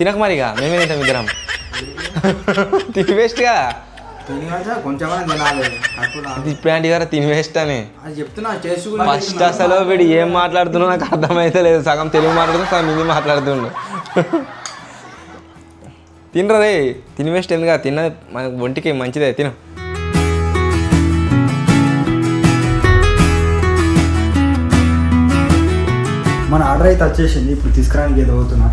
Speaker 1: తినక మరిగా మేమే తింటాం ఇద్దరం. తిని వేస్ట్గా ఇప్పుడేంటి గారా తిని వేస్ట్ అని ఫస్ట్ అసలు వీడు ఏం మాట్లాడుతున్నా నాకు అర్థమైతే లేదు. సగం తెలుగు మాట్లాడుతూ సగం హిందీ మాట్లాడుతుండు. తినరా రే, తిని వేస్ట్ ఎందుకు? తిన్నది మన ఒంటికి మంచిదే, తిను.
Speaker 4: మన ఆర్డర్ అయితే వచ్చేసింది. ఇప్పుడు తీసుకురానికి ఏదో అవుతున్నా.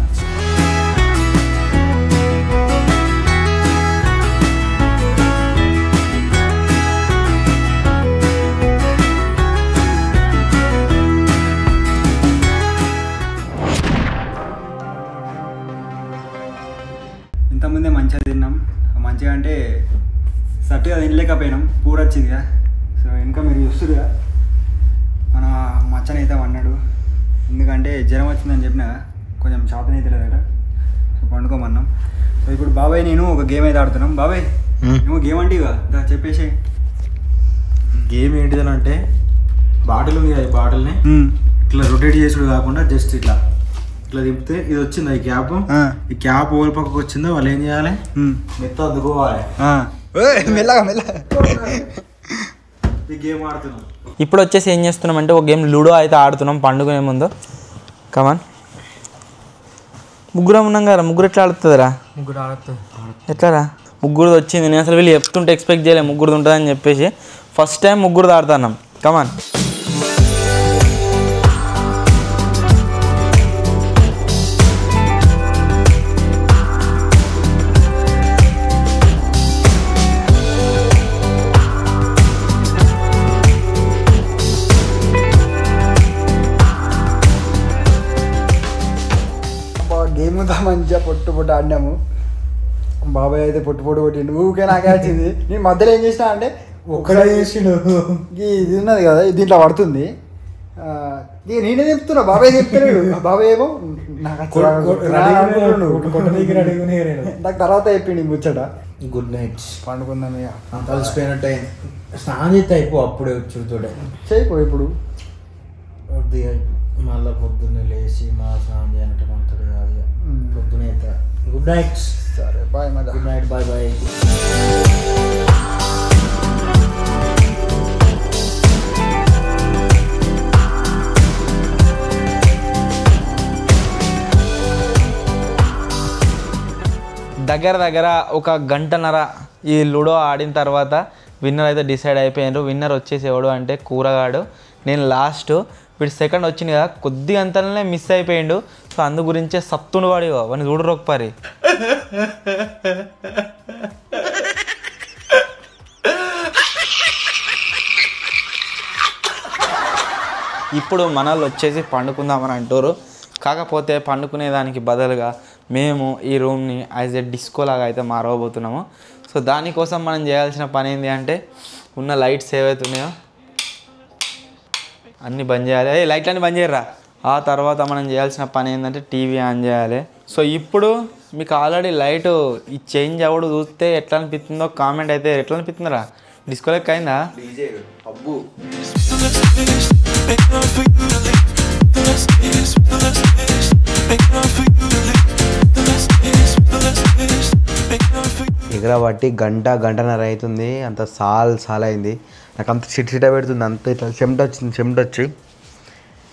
Speaker 4: ఇంతకుముందే మంచిగా తిన్నాం. మంచిగా అంటే సట్టుగా తినలేకపోయినాం, పూర వచ్చిందిగా. సో ఇంకా మీరు చూస్తురుగా మన మచ్చనైతే అన్నాడు. ఎందుకంటే జ్వరం వచ్చిందని చెప్పినా కొంచెం శాతం అయితే లేదట. సో పండుకోమన్నాం. సో ఇప్పుడు బాబాయ్ నేను ఒక గేమ్ అయితే ఆడుతున్నాం. బాబాయ్ నువ్వు గేమ్ అంటే ఇక చెప్పేసి
Speaker 5: గేమ్ ఏంటిదని అంటే బాటిల్ ఉంది కదా, ఈ బాటిల్ని ఇట్లా రొటేట్ చేసుడు కాకుండా జస్ట్ ఇట్లా దింపితే ఇది వచ్చింది ఈ క్యాప్. ఈ క్యాప్ ఓవర్ పక్కకు వచ్చిందో వాళ్ళు ఏం చేయాలి, మెత్త అద్దుకోవాలి.
Speaker 4: మెల్లగా మెల్లగా
Speaker 5: ఈ గేమ్ ఆడుతున్నాం.
Speaker 1: ఇప్పుడు వచ్చేసి ఏం చేస్తున్నాం అంటే ఒక గేమ్ లూడో అయితే ఆడుతున్నాం పండుగనే ముందు. కమాన్, ముగ్గురం ఉన్నాం కదా, ముగ్గురు ఎట్లా ఆడుతుందిరా?
Speaker 3: ముగ్గురు ఆడుతుంది.
Speaker 1: ఎట్లారా? ముగ్గురు వచ్చింది. నేను అసలు వీళ్ళు చెప్తుంటే ఎక్స్పెక్ట్ చేయలేదు ముగ్గురు ఉంటుందని చెప్పేసి. ఫస్ట్ టైం ముగ్గురు ఆడుతున్నాం. కమాన్.
Speaker 4: గేమ్ మంచిగా పొట్టు ఆడినాము. బాబాయ్ అయితే పొట్టు కొట్టిండు. ఊరికే నాకే వచ్చింది. నేను మధ్యలో ఏం చేసినా అంటే ఒక్కడే చేసిండు. ఇది ఉన్నది కదా, దీంట్లో పడుతుంది. నేనే చెప్తున్నా, బాబాయ్ చెప్తున్నాడు. బాబాయ్ ఏమో నాకు నాకు తర్వాత చెప్పిండి ముచ్చట.
Speaker 2: Good night.
Speaker 4: పండుకుందాం ఇక.
Speaker 2: కలిసిపోయినట్టు స్నానం చేస్తే అయిపో, అప్పుడే వచ్చుతోడే
Speaker 4: చేయిపో ఇప్పుడు.
Speaker 2: మళ్ళీ పొద్దున్నే లేచి మా స్నానం చేయనట్టు మంతుడు కాదు. పొద్దునే గుడ్ నైట్.
Speaker 4: సరే బాయ్ మళ్ళీ.
Speaker 2: Good night, bye bye.
Speaker 1: దగ్గర ఒక గంటన్నర ఈ లూడో ఆడిన తర్వాత విన్నర్ అయితే డిసైడ్ అయిపోయారు. విన్నర్ వచ్చేసి ఎవడు అంటే కూరగాడు. నేను లాస్ట్, వీడు సెకండ్ వచ్చింది కదా, కొద్దిగా అంతలోనే మిస్ అయిపోయిండు. సో అందు గురించే సత్తుండు వాడు, వాడిని చూడరు ఒకసారి. ఇప్పుడు మనల్ని వచ్చేసి పండుకుందామని అంటారు. కాకపోతే పండుకునే దానికి బదులుగా మేము ఈ రూమ్ని యాజ్ ఎ డిస్కో లాగా అయితే మారవబోతున్నాము. సో దానికోసం మనం చేయాల్సిన పని ఏంటి అంటే, ఉన్న లైట్స్ ఏవైతున్నాయో అన్నీ బంద్ చేయాలి. లైట్లన్నీ బంద్ చేయరా. ఆ తర్వాత మనం చేయాల్సిన పని ఏంటంటే టీవీ ఆన్ చేయాలి. సో ఇప్పుడు మీకు ఆల్రెడీ లైట్ ఈ చేంజ్ అవ్వడు చూస్తే ఎట్లా అనిపిస్తుందో కామెంట్ అయితే. ఎట్లా అనిపిస్తుందిరా, డిస్కో లెక్క అయిందా?
Speaker 2: ఎగరబట్టి గంటన్నర అవుతుంది. అంత సాల్ అయింది. నాకు అంత చిట పెడుతుంది. అంత ఇట్లా చెమట వచ్చి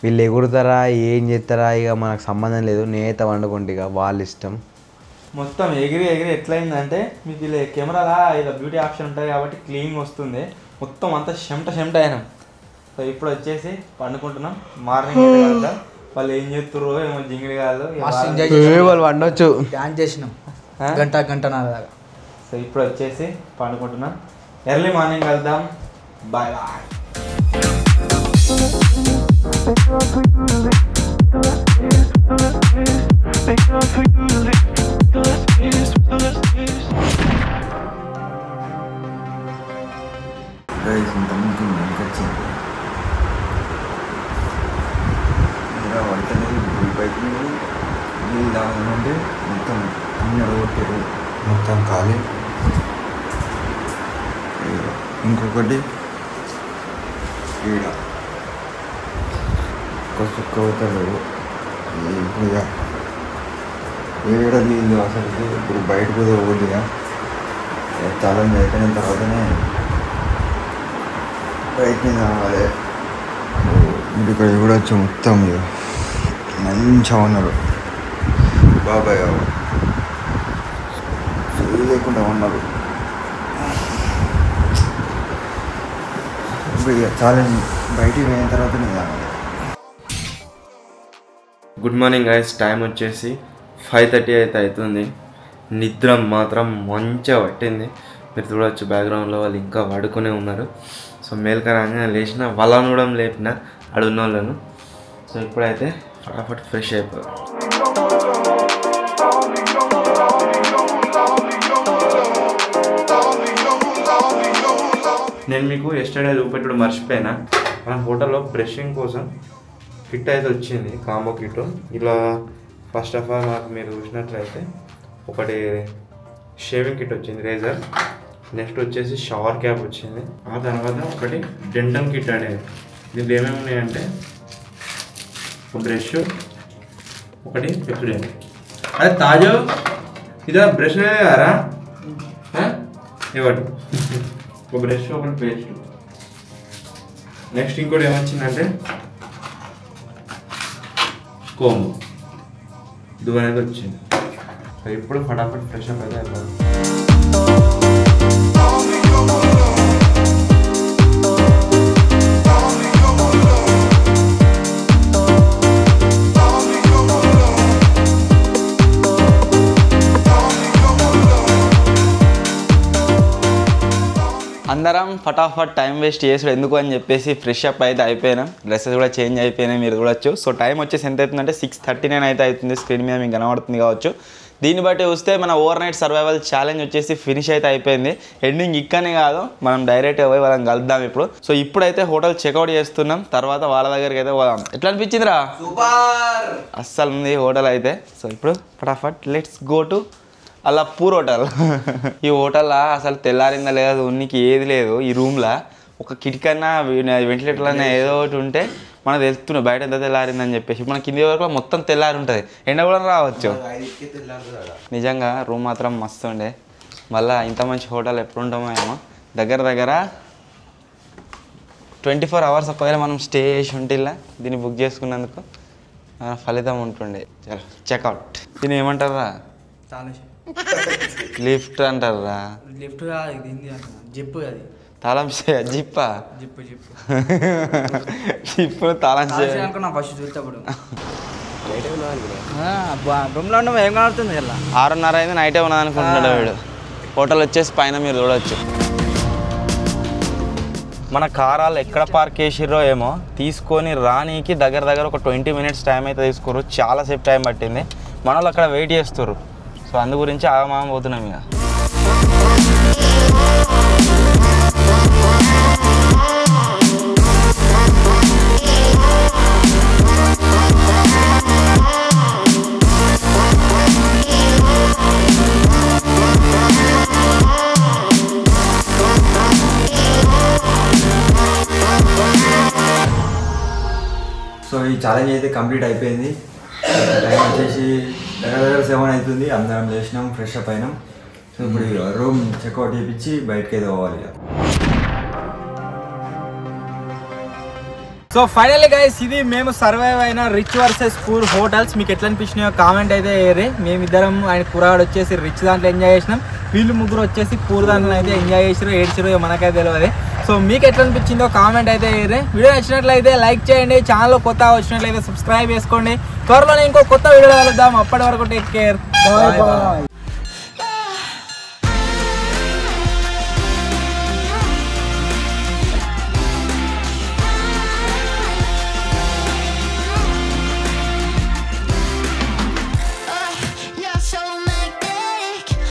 Speaker 2: వీళ్ళు ఎగురుతారా ఏం చేస్తారా ఇక మనకు సంబంధం లేదు. నేత వండుకోండి, ఇక వాళ్ళ ఇష్టం.
Speaker 1: మొత్తం ఎగిరి ఎట్లయిందంటే, మీకు ఇలా కెమెరాలా ఇలా బ్యూటీ ఆప్షన్ ఉంటుంది కాబట్టి క్లీన్ వస్తుంది. మొత్తం అంతా చెమట అయినాం. సో ఇప్పుడు వచ్చేసి పండుకుంటున్నాం. మార్నింగ్ వాళ్ళు ఏం చేస్తుర్రో ఏమో జింగిడి కాదు,
Speaker 3: వాళ్ళు వండొచ్చు. డ్యాన్స్ చేసినాం గంటన్నర దాకా.
Speaker 1: సో ఇప్పుడు వచ్చేసి పండుకుంటున్నాం. ఎర్లీ మార్నింగ్ వెళ్దాం. Bye bye.
Speaker 2: మొత్తం అన్ని అడగొట్టారు, మొత్తం ఖాళీ. ఇంకొకటి ఈడ సుక్క అవుతాడు. ఇప్పుడు ఏడ నీళ్ళు అసలు ఇప్పుడు బయటకు పోదిగా తాళం అయిపోయిన తర్వాతనే బయటని రావాలి. మీరు ఇక్కడ చూడవచ్చు, మొత్తం ఇక మంచిగా ఉన్నారు. బాబాయ్ లేకుండా ఉన్నారు. చాలా బయటికి పోయిన తర్వాత
Speaker 6: గుడ్ మార్నింగ్ గైస్. టైం వచ్చేసి 5:30 అయితే అవుతుంది. నిద్ర మాత్రం మంచిగా పట్టింది. మీరు చూడవచ్చు బ్యాక్గ్రౌండ్లో వాళ్ళు ఇంకా పడుకునే ఉన్నారు. సో మేల్క రాగానే లేచిన వాళ్ళని కూడా లేపిన అడుగున్న వాళ్ళను. సో ఇప్పుడైతే ఫటాఫట్ ఫ్రెష్ అయిపోయారు. నేను మీకు ఎస్టర్డే చూపెట్టడం మర్చిపోయినా. మన హోటల్లో బ్రషింగ్ కోసం కిట్ అయితే వచ్చింది, కాంబో కిట్. ఇలా ఫస్ట్ ఆఫ్ ఆల్ మాకు మీరు చూసినట్లయితే ఒకటి షేవింగ్ కిట్ వచ్చింది, రేజర్. నెక్స్ట్ వచ్చేసి షవర్ క్యాప్ వచ్చింది. ఆ తర్వాత ఒకటి డెంటల్ కిట్ అనేది. దీంట్లో ఏమేమి ఉన్నాయంటే ఒక బ్రష్, ఒకటి పెప్సిడెంట్. అదే తాజా ఇదా బ్రష్ కారా ఇవ్వండి. ఒక బ్రష్, ఒకటి పేస్ట్. నెక్స్ట్ ఇంకోటి ఏమొచ్చిందంటే కోంబు ఇది అనేది వచ్చింది. సో ఇప్పుడు ఫటాఫట్ ఫ్రెష్ అప్ అయితే అయిపోయింది.
Speaker 1: అందరం ఫటాఫట్ టైం వేస్ట్ చేసుడు ఎందుకు అని చెప్పేసి ఫ్రెష్ అప్ అయితే అయిపోయినాం. డ్రెస్సెస్ కూడా చేంజ్ అయిపోయినాయి, మీరు చూడొచ్చు. సో టైం వచ్చేసి ఎంత అవుతుందంటే 6:39 అయితే అవుతుంది. స్క్రీన్ మీద మీకు కనబడుతుంది కావచ్చు. దీన్ని బట్టి చూస్తే మన ఓవర్ నైట్ సర్వైవల్ ఛాలెంజ్ వచ్చేసి ఫినిష్ అయితే అయిపోయింది. ఎండింగ్ ఇక్కడనే కాదు, మనం డైరెక్ట్ పోయి వాళ్ళని కలుద్దాం ఇప్పుడు. సో ఇప్పుడైతే హోటల్ చెక్అవుట్ చేస్తున్నాం, తర్వాత వాళ్ళ దగ్గరికి అయితే పోదాం. ఎట్లా అనిపించిందిరా?
Speaker 2: సూపర్
Speaker 1: అస్సలు ఉంది హోటల్ అయితే. సో ఇప్పుడు ఫటాఫట్ let's go to Allapur hotel. ఈ హోటల్లో అసలు తెల్లారిందా లేదా ఉనికి ఏది లేదు. ఈ రూమ్లో ఒక కిటికన్నా వెంటిలేటర్ అన్నా ఏదో ఒకటి ఉంటే మనకు తెలుస్తున్నాయి బయట ఎంత తెల్లారిందని చెప్పేసి. మన కింది వరకు మొత్తం తెల్లారి ఉంటుంది, ఎండ కూడా రావచ్చు. నిజంగా రూమ్ మాత్రం మస్తు ఉండే. మళ్ళీ ఇంత మంచి హోటల్ ఎప్పుడు ఉంటామో ఏమో. దగ్గర 24 hours ఒకవేళ మనం స్టే చేసి ఉంటిల్లా దీన్ని బుక్ చేసుకున్నందుకు ఫలితం ఉంటుండే. చలో చెక్అవుట్. దీన్ని ఏమంటారా? లిఫ్ట్ అంటారా?
Speaker 3: లిఫ్ట్ జిప్, అది
Speaker 1: తాళం జిప్పా?
Speaker 3: జిప్పు జిప్పు
Speaker 1: జిప్పు తాళం
Speaker 3: అనుకున్నా ఫస్ట్ చూసేటప్పుడు. రూమ్లో ఉన్నాం, ఏం కనబడుతుంది ఇలా?
Speaker 1: 6:30 అయింది, నైటే ఉన్నది అనుకుంటున్నాడు వీడు. హోటల్ వచ్చేసి పైన మీరు చూడవచ్చు. మన కారాలు ఎక్కడ పార్క్ చేసిర్రో ఏమో తీసుకొని రానీకి దగ్గర ఒక 20 minutes టైం అయితే తీసుకోరు. చాలాసేపు టైం పట్టింది. మన వాళ్ళు అక్కడ వెయిట్ చేస్తారు. సో అందు గురించి ఆగమాగం పోతున్నాం ఇక.
Speaker 4: సో ఈ ఛాలెంజ్ అయితే కంప్లీట్ అయిపోయింది. టైం వచ్చేసి దగ్గర 7 అవుతుంది. అందరం లేచినాం, ఫ్రెష్ అప్ అయినాం. సో ఇప్పుడు రూమ్ చెక్అవుట్ చేయించి బయటకి అయితే పోవాలి.
Speaker 3: సో ఫైనల్లీ గైస్, ఇది మేము సర్వైవ్ అయిన రిచ్ వర్సెస్ పూర్ హోటల్స్. మీకు ఎట్లా అనిపించినాయో కామెంట్ అయితే వేయరే. మేమిద్దరం ఆయన కూరగాడు వచ్చేసి రిచ్ దాంట్లో ఎంజాయ్ చేసినాం, వీళ్ళు ముగ్గురు వచ్చేసి పూర్ దాంట్లో అయితే ఎంజాయ్ చేసారు. ఏడ్చారు మనకైతే తెలియదు. సో మీకు ఎట్లా అనిపించిందో కామెంట్ అయితే వేయరే. వీడియో నచ్చినట్లయితే లైక్ చేయండి, ఛానల్ కొత్త వచ్చినట్లయితే సబ్స్క్రైబ్ చేసుకోండి. త్వరలోనే ఇంకో కొత్త వీడియో కలుద్దాం. అప్పటి వరకు టేక్ కేర్, బాయ్ బాయ్.